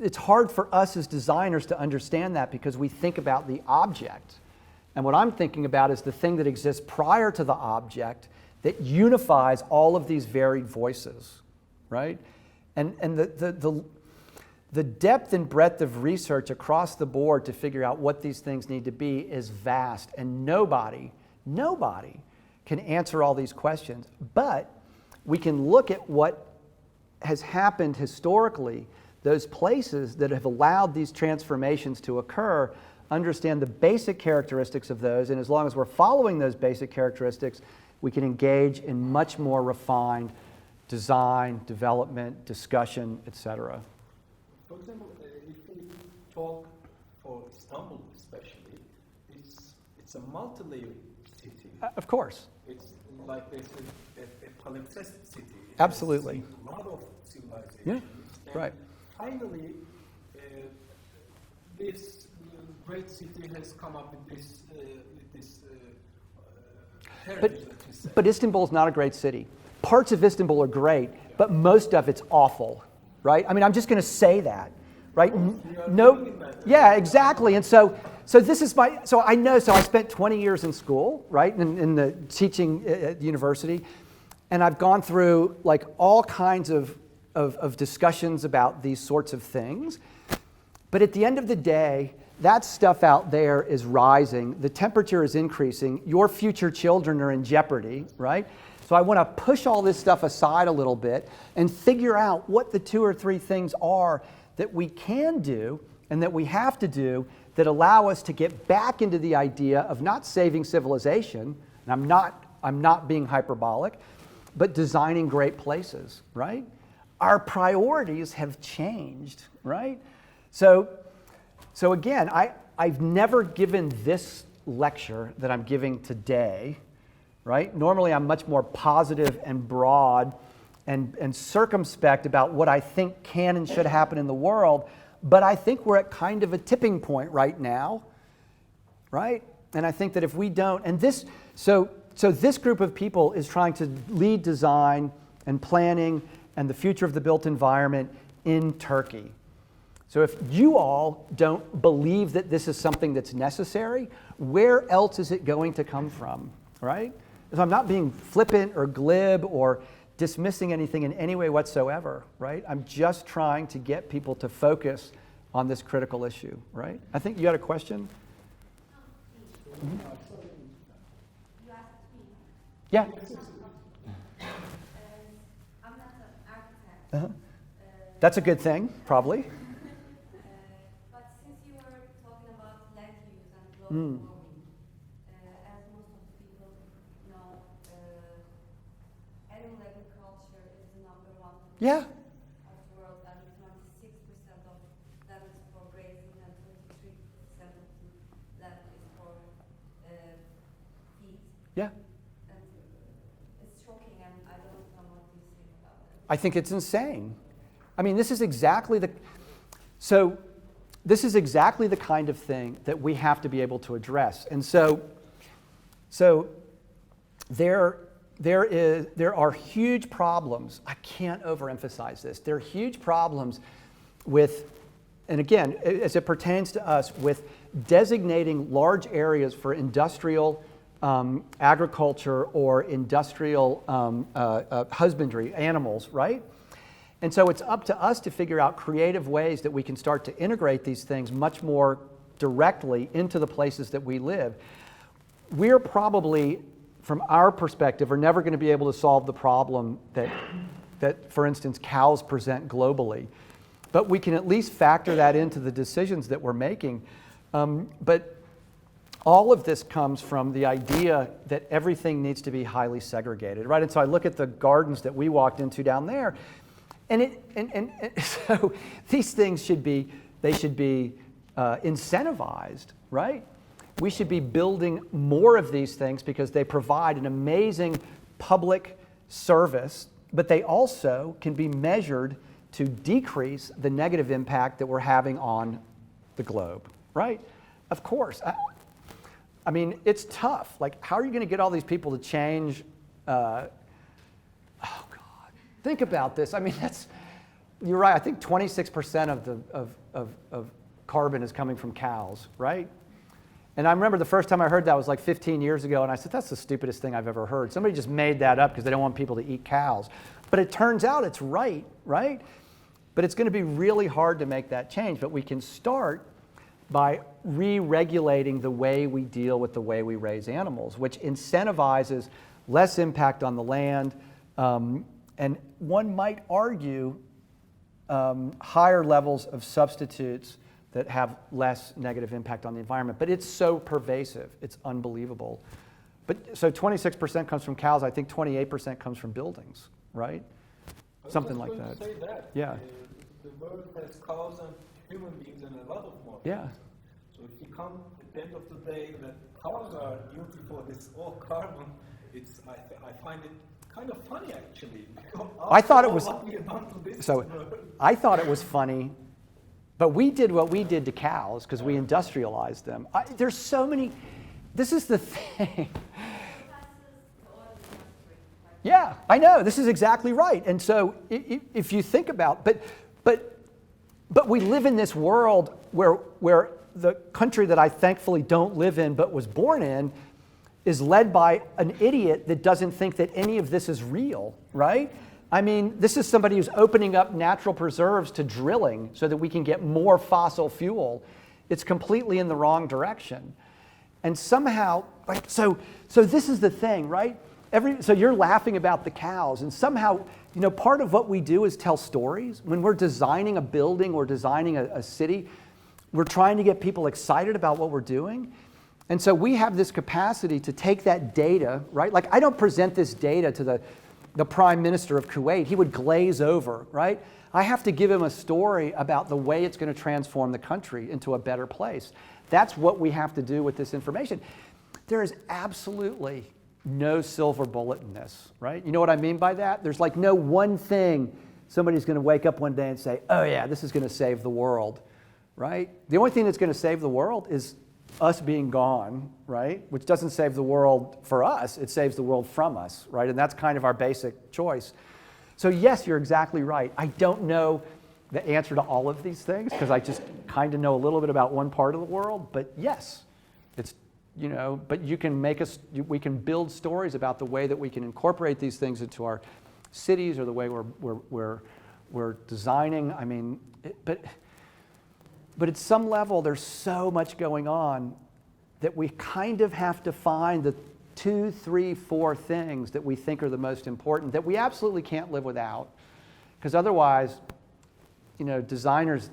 it's hard for us as designers to understand that because we think about the object. And what I'm thinking about is the thing that exists prior to the object that unifies all of these varied voices, right? And the depth and breadth of research across the board to figure out what these things need to be is vast, and nobody can answer all these questions. But we can look at what has happened historically, those places that have allowed these transformations to occur, understand the basic characteristics of those, and as long as we're following those basic characteristics, we can engage in much more refined design, development, discussion, etc. For example, if we talk for Istanbul especially, it's a multi-layered city. Of course. It's like they say a palimpsest city. It Absolutely. has a lot of civilizations. Yeah, And right. Finally, this great city has come up with this heritage that you say. But Istanbul's not a great city. Parts of Istanbul are great, but most of it's awful, right? I mean, I'm just going to say that, right? Yeah, exactly. And so this is so I know, so I spent 20 years in school, right, in the teaching at university, and I've gone through like all kinds of discussions about these sorts of things. But at the end of the day, that stuff out there is rising. The temperature is increasing. Your future children are in jeopardy, right? So I want to push all this stuff aside a little bit and figure out what the 2 or 3 things are that we can do and that we have to do that allow us to get back into the idea of not saving civilization, and I'm not being hyperbolic, but designing great places, right? Our priorities have changed, right? So again, I've never given this lecture that I'm giving today, right? Normally I'm much more positive and broad and circumspect about what I think can and should happen in the world, but I think we're at kind of a tipping point right now, right? And I think that if we don't, and this, so this group of people is trying to lead design and planning and the future of the built environment in Turkey. So if you all don't believe that this is something that's necessary, where else is it going to come from, right? So I'm not being flippant or glib or dismissing anything in any way whatsoever, right? I'm just trying to get people to focus on this critical issue, right? I think you had a question? You asked me. Yeah. I'm not an architect. Uh-huh. That's a good thing, probably. But since you were talking about land use and global warming, as most of the people know, animal agriculture is the number one Yeah. of the world, and 26% of that is for grazing and 23% of that is for feed. Yeah. And it's shocking, and I don't know what you say about it. I think it's insane. I mean, this is exactly the kind of thing that we have to be able to address. And so there are huge problems. I can't overemphasize this. There are huge problems with, and again, as it pertains to us, with designating large areas for industrial agriculture or industrial husbandry, animals, right? And so it's up to us to figure out creative ways that we can start to integrate these things much more directly into the places that we live. We're probably, from our perspective, are never going to be able to solve the problem that, for instance, cows present globally. But we can at least factor that into the decisions that we're making. But all of this comes from the idea that everything needs to be highly segregated, right? And so I look at the gardens that we walked into down there, and so these things should be incentivized, right? We should be building more of these things because they provide an amazing public service, but they also can be measured to decrease the negative impact that we're having on the globe, right? Of course. I mean, it's tough. Like, how are you going to get all these people to change? Oh, God. Think about this. I mean, you're right. I think 26% of carbon is coming from cows, right? And I remember the first time I heard that was like 15 years ago, and I said, that's the stupidest thing I've ever heard. Somebody just made that up because they don't want people to eat cows. But it turns out it's right? But it's going to be really hard to make that change. But we can start by re-regulating the way we deal with the way we raise animals, which incentivizes less impact on the land, and one might argue higher levels of substitutes that have less negative impact on the environment. But it's so pervasive, it's unbelievable. But so 26% comes from cows, I think 28% comes from buildings, right? Something like that. I was just going to say that. Yeah. The world has cows and human beings and a lot of more. Yeah. So if you come at the end of the day that cows are guilty for this all carbon, I find it kind of funny actually. I thought it was what we have done to this so. world. I thought it was funny, but we did what we did to cows because we industrialized them. There's so many. This is the thing. Yeah, I know. This is exactly right. And so, if you think about, but we live in this world where the country that I thankfully don't live in but was born in is led by an idiot that doesn't think that any of this is real, right? I mean, this is somebody who's opening up natural preserves to drilling so that we can get more fossil fuel. It's completely in the wrong direction. And somehow, like, so this is the thing, right? So you're laughing about the cows, and somehow, you know, part of what we do is tell stories. When we're designing a building or designing a city, we're trying to get people excited about what we're doing. And so we have this capacity to take that data, right? Like, I don't present this data to the prime minister of Kuwait, he would glaze over, right? I have to give him a story about the way it's going to transform the country into a better place. That's what we have to do with this information. There is absolutely no silver bullet in this, right? You know what I mean by that? There's like no one thing somebody's going to wake up one day and say, oh yeah, this is going to save the world, right? The only thing that's going to save the world is us being gone, right? Which doesn't save the world for us, it saves the world from us, right? And that's kind of our basic choice. So yes, you're exactly right. I don't know the answer to all of these things because I just kind of know a little bit about one part of the world, but yes, it's, you know, but you can make us, we can build stories about the way that we can incorporate these things into our cities or the way we're designing. I mean, but at some level, there's so much going on that we kind of have to find the 2, 3, 4 things that we think are the most important that we absolutely can't live without. Because otherwise, you know, designers,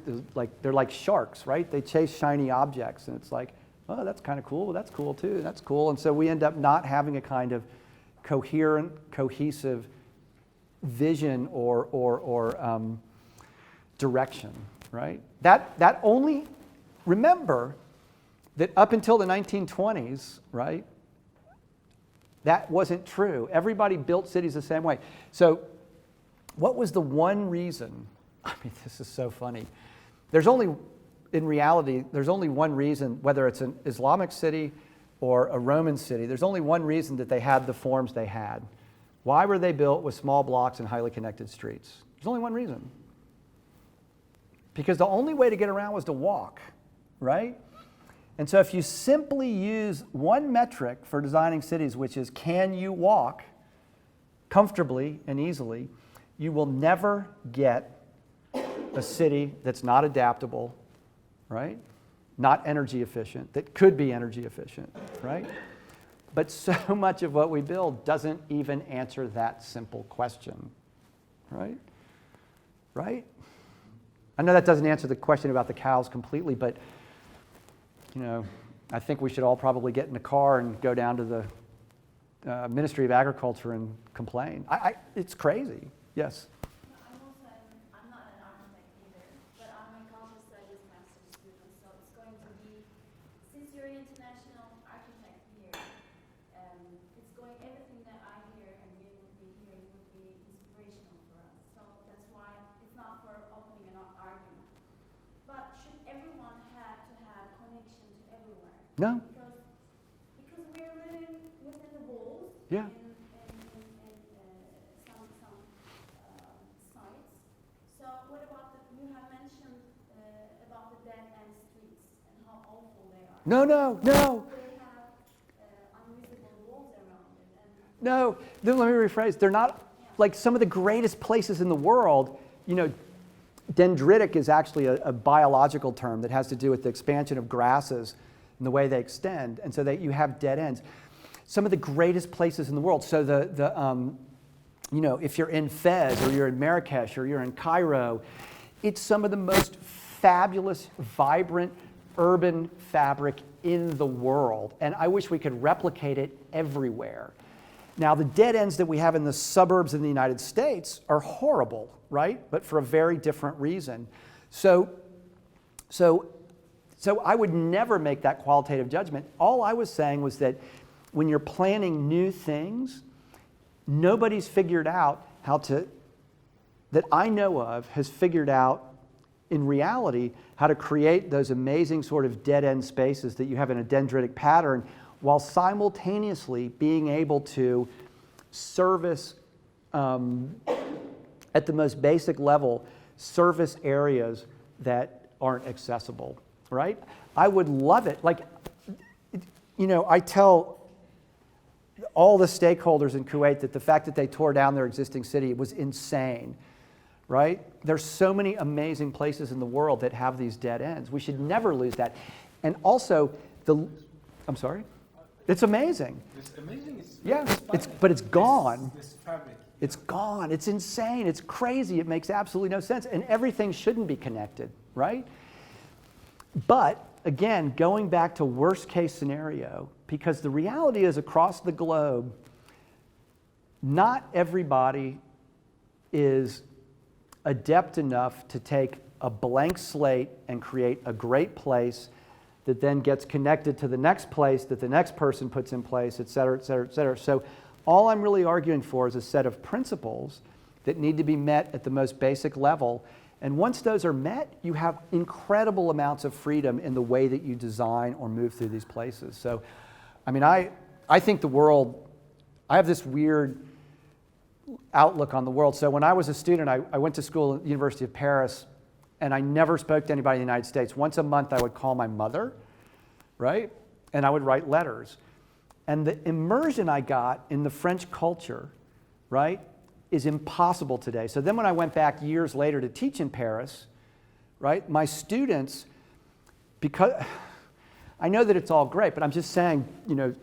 they're like sharks, right? They chase shiny objects, and it's like, oh, that's kind of cool. Well, that's cool too. That's cool. And so we end up not having a kind of coherent, cohesive vision or direction, right? That only, remember that up until the 1920s, right, that wasn't true. Everybody built cities the same way. So what was the one reason? I mean, this is so funny. In reality, there's only one reason, whether it's an Islamic city or a Roman city, there's only one reason that they had the forms they had. Why were they built with small blocks and highly connected streets? There's only one reason. Because the only way to get around was to walk, right? And so if you simply use one metric for designing cities, which is can you walk comfortably and easily, you will never get a city that's not adaptable, right? Not energy efficient, that could be energy efficient, right? But so much of what we build doesn't even answer that simple question, right? Right? I know that doesn't answer the question about the cows completely, but you know, I think we should all probably get in a car and go down to the Ministry of Agriculture and complain. It's crazy. Yes. I'm not an architect either, but I'm a cultural studies master's student, so it's going to be, since you're an international architect here, everything that I hear and you would be hearing would be inspirational for us. So that's why it's not for opening an argument. But should everyone have to have connection to everywhere? No. Because we're living within the walls. Yeah. In some sites. So what about you have mentioned about the dead end streets and how awful they are. No. They have unusable walls around it. And No. Then let me rephrase. They're not like some of the greatest places in the world. You know, dendritic is actually a biological term that has to do with the expansion of grasses and the way they extend, and so that you have dead ends. Some of the greatest places in the world. So you know, if you're in Fez or you're in Marrakesh or you're in Cairo, it's some of the most fabulous, vibrant, urban fabric in the world. And I wish we could replicate it everywhere. Now, the dead ends that we have in the suburbs in the United States are horrible, right? But for a very different reason. So I would never make that qualitative judgment. All I was saying was that when you're planning new things, nobody's figured out that I know of, has figured out in reality how to create those amazing sort of dead-end spaces that you have in a dendritic pattern while simultaneously being able to service, at the most basic level, service areas that aren't accessible, right? I would love it. Like, you know, I tell all the stakeholders in Kuwait that the fact that they tore down their existing city was insane, right? There's so many amazing places in the world that have these dead ends. We should never lose that. And also, I'm sorry? It's amazing. It's amazing. Yeah, but it's gone. This fabric. It's gone. It's insane. It's crazy. It makes absolutely no sense. And everything shouldn't be connected, right? But again, going back to worst case scenario, because the reality is across the globe, not everybody is adept enough to take a blank slate and create a great place that then gets connected to the next place that the next person puts in place, et cetera, et cetera, et cetera. So all I'm really arguing for is a set of principles that need to be met at the most basic level. And once those are met, you have incredible amounts of freedom in the way that you design or move through these places. So, I mean, I think the world, I have this weird outlook on the world. So when I was a student, I went to school at the University of Paris, and I never spoke to anybody in the United States. Once a month, I would call my mother, right? And I would write letters. And the immersion I got in the French culture, right, is impossible today. So then when I went back years later to teach in Paris, right, my students, because I know that it's all great, but I'm just saying, you know,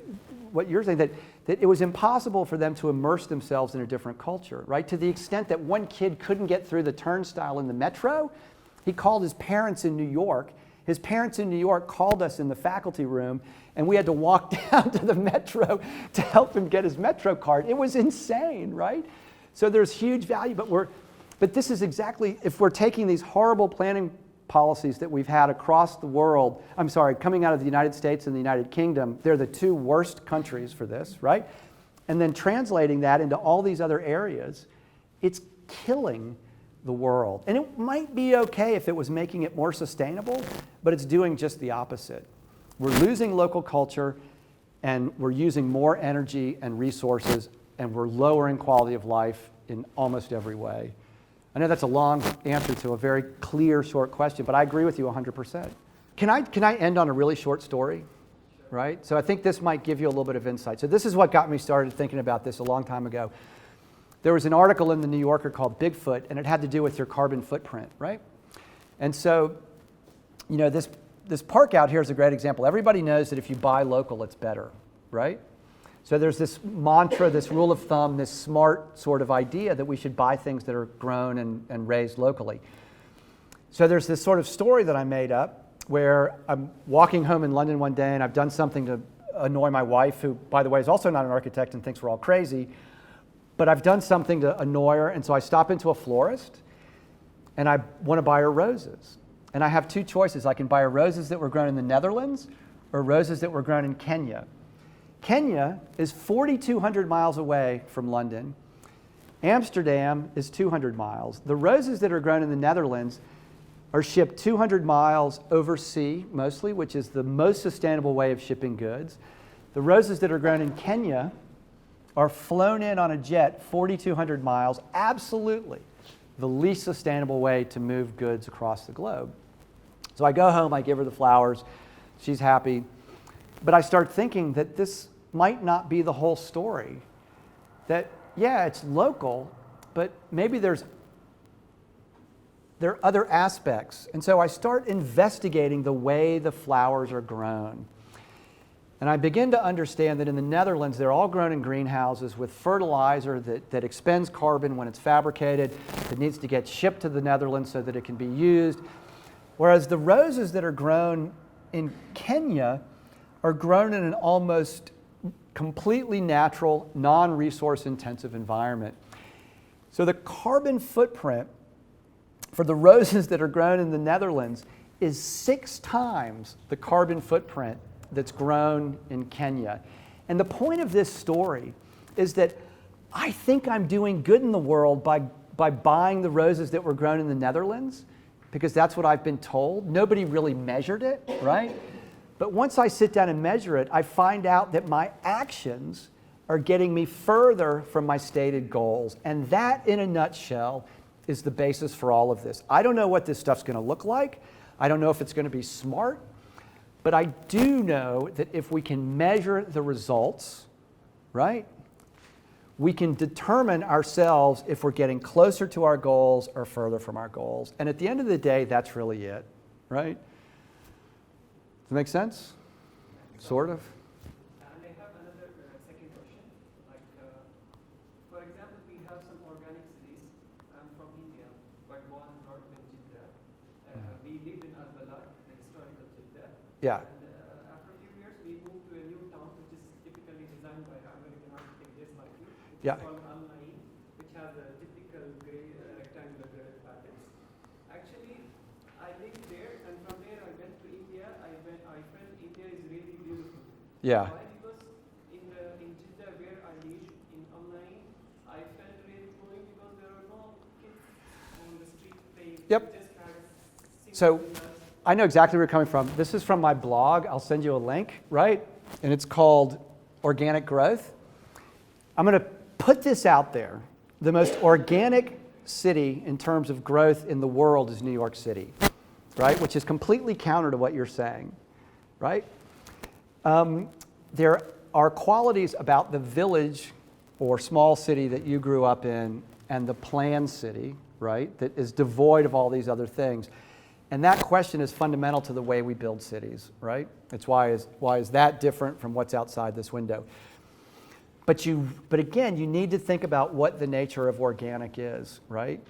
what you're saying, that it was impossible for them to immerse themselves in a different culture, right? To the extent that one kid couldn't get through the turnstile in the metro, he called his parents in New York. His parents in New York called us in the faculty room, and we had to walk down to the metro to help him get his metro card. It was insane, right? So there's huge value, but this is exactly, if we're taking these horrible planning policies that we've had across the world, coming out of the United States and the United Kingdom, they're the two worst countries for this, right? And then translating that into all these other areas, it's killing the world. And it might be okay if it was making it more sustainable, but it's doing just the opposite. We're losing local culture, and we're using more energy and resources, and we're lowering quality of life in almost every way. I know that's a long answer to a very clear, short question, but I agree with you 100%. Can I end on a really short story? Right? So I think this might give you a little bit of insight. So this is what got me started thinking about this a long time ago. There was an article in the New Yorker called Bigfoot, and it had to do with your carbon footprint, right? And so, you know, this park out here is a great example. Everybody knows that if you buy local, it's better, right? So there's this mantra, this rule of thumb, this smart sort of idea that we should buy things that are grown and raised locally. So there's this sort of story that I made up where I'm walking home in London one day, and I've done something to annoy my wife, who, by the way, is also not an architect and thinks we're all crazy. But I've done something to annoy her, and so I stop into a florist, and I want to buy her roses. And I have two choices. I can buy her roses that were grown in the Netherlands or roses that were grown in Kenya. Kenya is 4,200 miles away from London. Amsterdam is 200 miles. The roses that are grown in the Netherlands are shipped 200 miles over sea, mostly, which is the most sustainable way of shipping goods. The roses that are grown in Kenya are flown in on a jet 4,200 miles, absolutely the least sustainable way to move goods across the globe. So I go home, I give her the flowers, she's happy, but I start thinking that this might not be the whole story. That, yeah, it's local, but maybe there are other aspects. And so I start investigating the way the flowers are grown. And I begin to understand that in the Netherlands, they're all grown in greenhouses with fertilizer that expends carbon when it's fabricated. It needs to get shipped to the Netherlands so that it can be used. Whereas the roses that are grown in Kenya are grown in an almost completely natural, non-resource intensive environment. So the carbon footprint for the roses that are grown in the Netherlands is 6 times the carbon footprint that's grown in Kenya. And the point of this story is that I think I'm doing good in the world by buying the roses that were grown in the Netherlands, because that's what I've been told. Nobody really measured it, right? But once I sit down and measure it, I find out that my actions are getting me further from my stated goals. And that, in a nutshell, is the basis for all of this. I don't know what this stuff's going to look like. I don't know if it's going to be smart. But I do know that if we can measure the results, right, we can determine ourselves if we're getting closer to our goals or further from our goals. And at the end of the day, that's really it, right? Does that make sense? Sort of? And I have another second question. Like, for example, we have some organic cities. I'm from India, but born not in Jeddah. We lived in Al-Balad, the historical Jeddah. Yeah. And after a few years, we moved to a new town, which is typically designed by American architect Des Marquis. Yeah. It's called Yeah. Why? Because in Jeddah where I live, in online, I felt really boring because there are no kids on the street playing. Yep. We just had So- single class. I know exactly where you're coming from. This is from my blog. I'll send you a link, right? And it's called Organic Growth. I'm going to put this out there. The most organic city in terms of growth in the world is New York City, right? Which is completely counter to what you're saying, right? There are qualities about the village or small city that you grew up in and the planned city, right, that is devoid of all these other things. And that question is fundamental to the way we build cities, right? It's why is that different from what's outside this window? But again, you need to think about what the nature of organic is, right?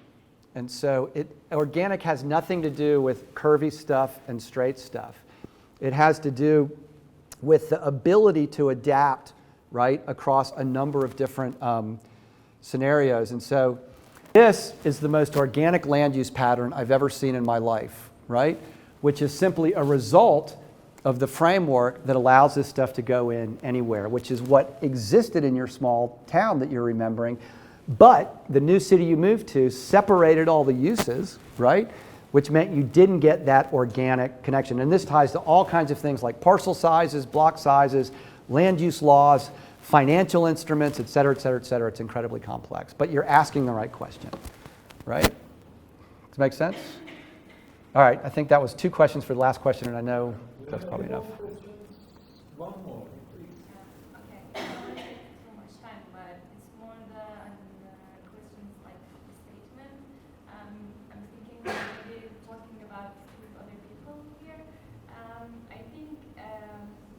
And so organic has nothing to do with curvy stuff and straight stuff. It has to do with the ability to adapt, right, across a number of different scenarios. And so this is the most organic land use pattern I've ever seen in my life, right? Which is simply a result of the framework that allows this stuff to go in anywhere, which is what existed in your small town that you're remembering. But the new city you moved to separated all the uses, right? Which meant you didn't get that organic connection. And this ties to all kinds of things like parcel sizes, block sizes, land use laws, financial instruments, et cetera, et cetera, et cetera. It's incredibly complex. But you're asking the right question, right? Does that make sense? All right, I think that was 2 questions for the last question, and I know that's probably enough. One more, please. Okay, I don't want to take too much time, but it's more the questions like the statement. I'm thinking maybe talking about with other people here. I think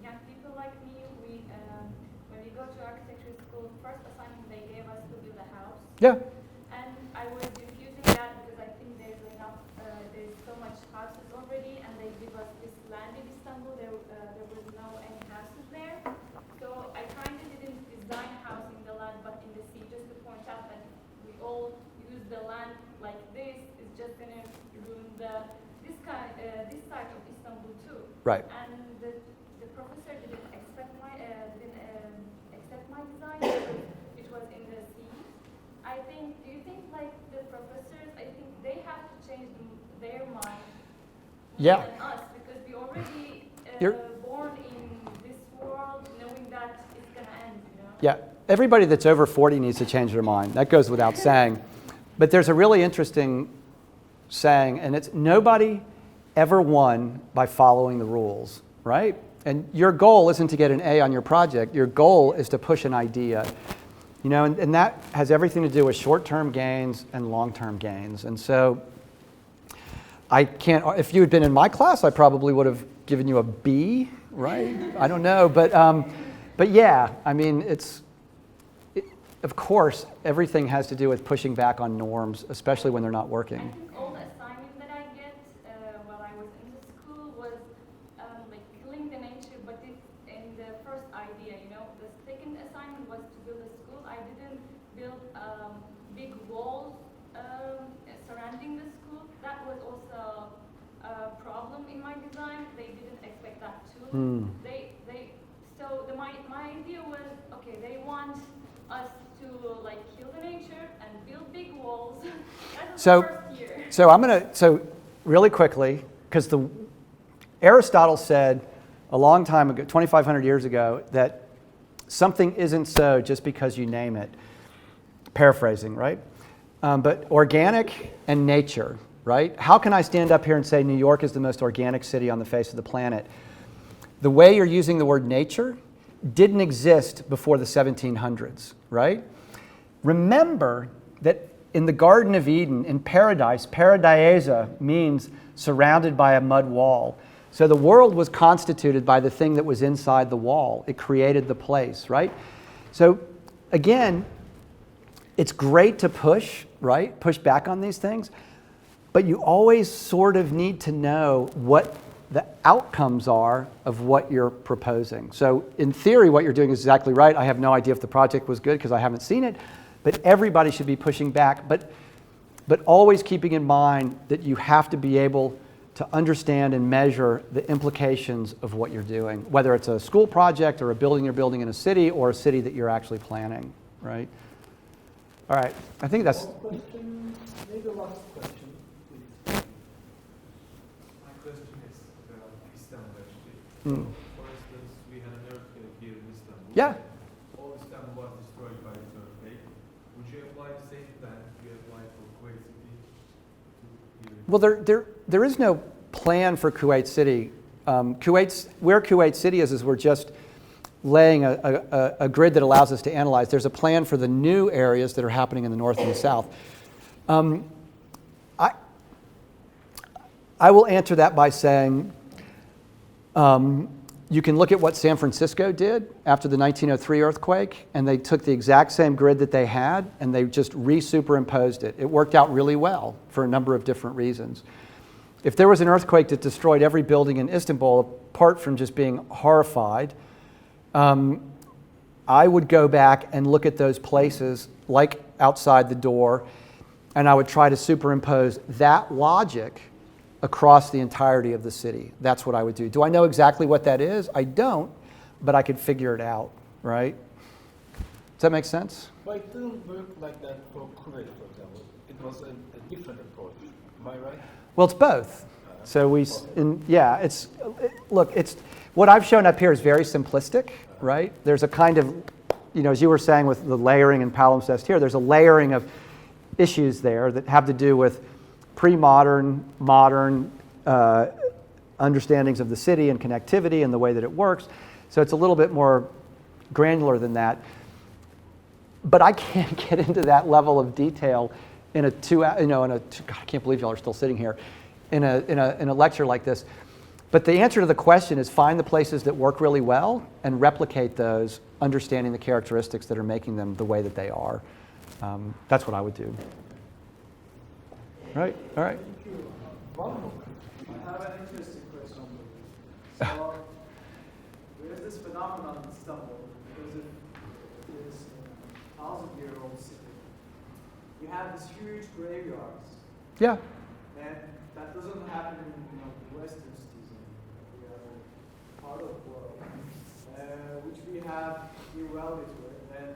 young people like me, when we go to architecture school, first assignment they gave us to build a house. Yeah. And I was refusing that because I think there's enough, there's so much houses already, and they give us this land in Istanbul. There was no any houses there. So I kind of didn't design a house in the land, but in the sea, just to point out that we all use the land like this. It's just gonna ruin this side of Istanbul too. Right. And the professor didn't accept my design because it was in the sea. Do you think like the professors, I think they have to change their mind Yeah. than us, because we already You're- born in this world knowing that it's gonna end, you know? Yeah, everybody that's over 40 needs to change their mind. That goes without saying. But there's a really interesting saying, and it's nobody ever won by following the rules, right? And your goal isn't to get an A on your project. Your goal is to push an idea. You know, and that has everything to do with short-term gains and long-term gains. And so I can't, if you had been in my class, I probably would have given you a B, right? I don't know, but yeah, I mean, of course, everything has to do with pushing back on norms, especially when they're not I working. think all the assignment that I get while I was in the school was like killing the nature, but in the first idea, you know. The second assignment was to build a school. I didn't build big walls surrounding the school. That was also a problem in my design. They didn't expect that too. My idea was, okay, they want us to like kill the nature and build big walls. That was So- the first year. So really quickly, because Aristotle said a long time ago, 2,500 years ago, that something isn't so just because you name it. Paraphrasing, right? But organic and nature, right? How can I stand up here and say New York is the most organic city on the face of the planet? The way you're using the word nature didn't exist before the 1700s, right? Remember that in the Garden of Eden, in paradise, paradiesa means surrounded by a mud wall. So the world was constituted by the thing that was inside the wall. It created the place, right? So again, it's great to push, right? Push back on these things. But you always sort of need to know what the outcomes are of what you're proposing. So in theory, what you're doing is exactly right. I have no idea if the project was good because I haven't seen it, but everybody should be pushing back. But always keeping in mind that you have to be able to understand and measure the implications of what you're doing, whether it's a school project or a building you're building in a city or a city that you're actually planning, right? All right, I think that's, One question, maybe last question, please. My question is about Istanbul actually. Mm. For instance, we had an earthquake here in Istanbul. Yeah. All Istanbul was destroyed by this earthquake. Would you apply the same plan you apply for Kuwait City? well, there is no plan for Kuwait City. Where Kuwait City is we're just laying a grid that allows us to analyze. There's a plan for the new areas that are happening in the north and the south. I will answer that by saying you can look at what San Francisco did after the 1903 earthquake, and they took the exact same grid that they had and they just re-superimposed it. It worked out really well for a number of different reasons. If there was an earthquake that destroyed every building in Istanbul, apart from just being horrified, I would go back and look at those places like outside the door, and I would try to superimpose that logic across the entirety of the city. That's what I would do. Do I know exactly what that is? I don't, but I could figure it out, right? Does that make sense? But it didn't work like that for Kuwait, for example. It was a different approach. Am I right? Well, it's both. So it's what I've shown up here is very simplistic, right? There's a kind of, as you were saying with the layering and palimpsest here, there's a layering of issues there that have to do with pre-modern, modern understandings of the city and connectivity and the way that it works. So it's a little bit more granular than that. But I can't get into that level of detail in a God, I can't believe y'all are still sitting here in a lecture like this. But the answer to the question is find the places that work really well and replicate those, understanding the characteristics that are making them the way that they are. That's what I would do. Right, all right. Thank you. One more. I have an interesting question. So, there is this phenomenon in Istanbul, because it is a 1,000-year-old city. You have these huge graveyards, Yeah. and that doesn't happen in the Western cities in the other part of the world, which we have irrelevant with. And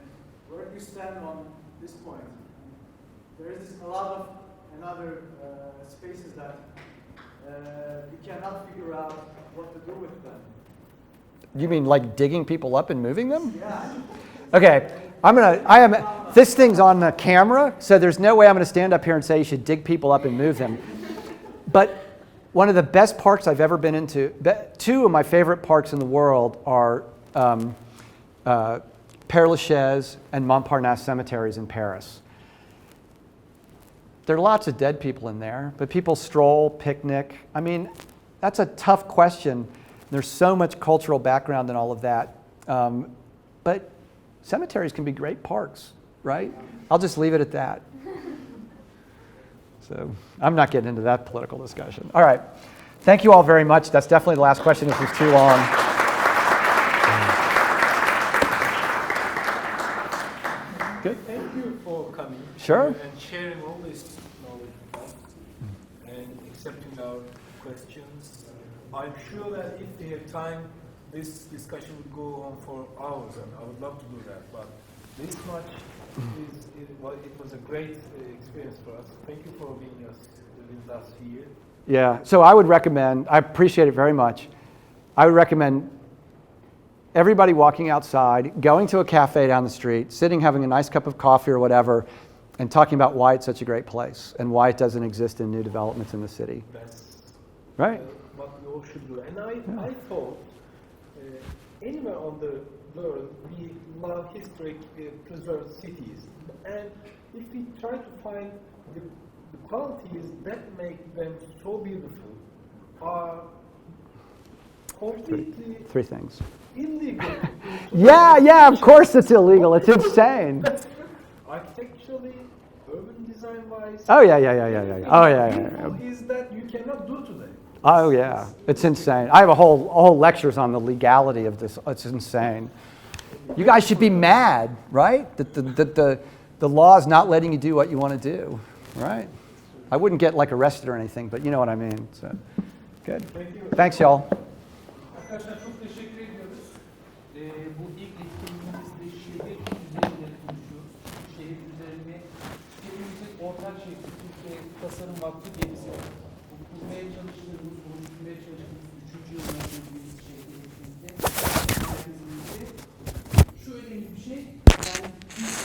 where do you stand on this point? There is a lot of another spaces that we cannot figure out what to do with them. You mean like digging people up and moving them? Yeah. Okay, this thing's on the camera, so there's no way I'm gonna stand up here and say you should dig people up and move them. But one of the best parks I've ever been into, two of my favorite parks in the world are Père Lachaise and Montparnasse cemeteries in Paris. There are lots of dead people in there, but people stroll, picnic. I mean, that's a tough question. There's so much cultural background in all of that. But cemeteries can be great parks, right? I'll just leave it at that. So I'm not getting into that political discussion. All right. Thank you all very much. That's definitely the last question. This was too long. Good. Thank you for coming. Sure. And sharing all this knowledge with us and accepting our questions. I'm sure that if we have time, this discussion would go on for hours, and I would love to do that. But this much it was a great experience for us. Thank you for being with us here. Yeah. So I would recommend, I appreciate it very much. I would recommend everybody walking outside, going to a cafe down the street, sitting, having a nice cup of coffee or whatever, and talking about why it's such a great place and why it doesn't exist in new developments in the city. That's Right? what we all should do. And I thought anywhere on the world we love historic preserved cities. And if we try to find the qualities that make them so beautiful are completely Three things. illegal. Yeah, of course it's illegal. It's insane. Architecturally, urban design-wise. Oh, yeah. Oh, yeah. Is that you cannot do today. Oh, yeah. It's insane. I have a whole lectures on the legality of this. It's insane. You guys should be mad, right? That the law is not letting you do what you want to do, right? I wouldn't get like arrested or anything, but you know what I mean. So. Good. Thank you. Thanks, y'all. Arkadaşlar çok teşekkür ediyoruz. Bu ilk etkinliğimizde şehir üzerine konuşuyoruz. Şehir üzerine hepimizin ortak şehri Türkiye Tasarım Vakfı Gezi. Bu kurmaya çalıştığımız, oluşturmaya çalıştığımız 3. yılına girdiğimiz şehrimizde, merkezimizde şu önemli bir şey, yani biz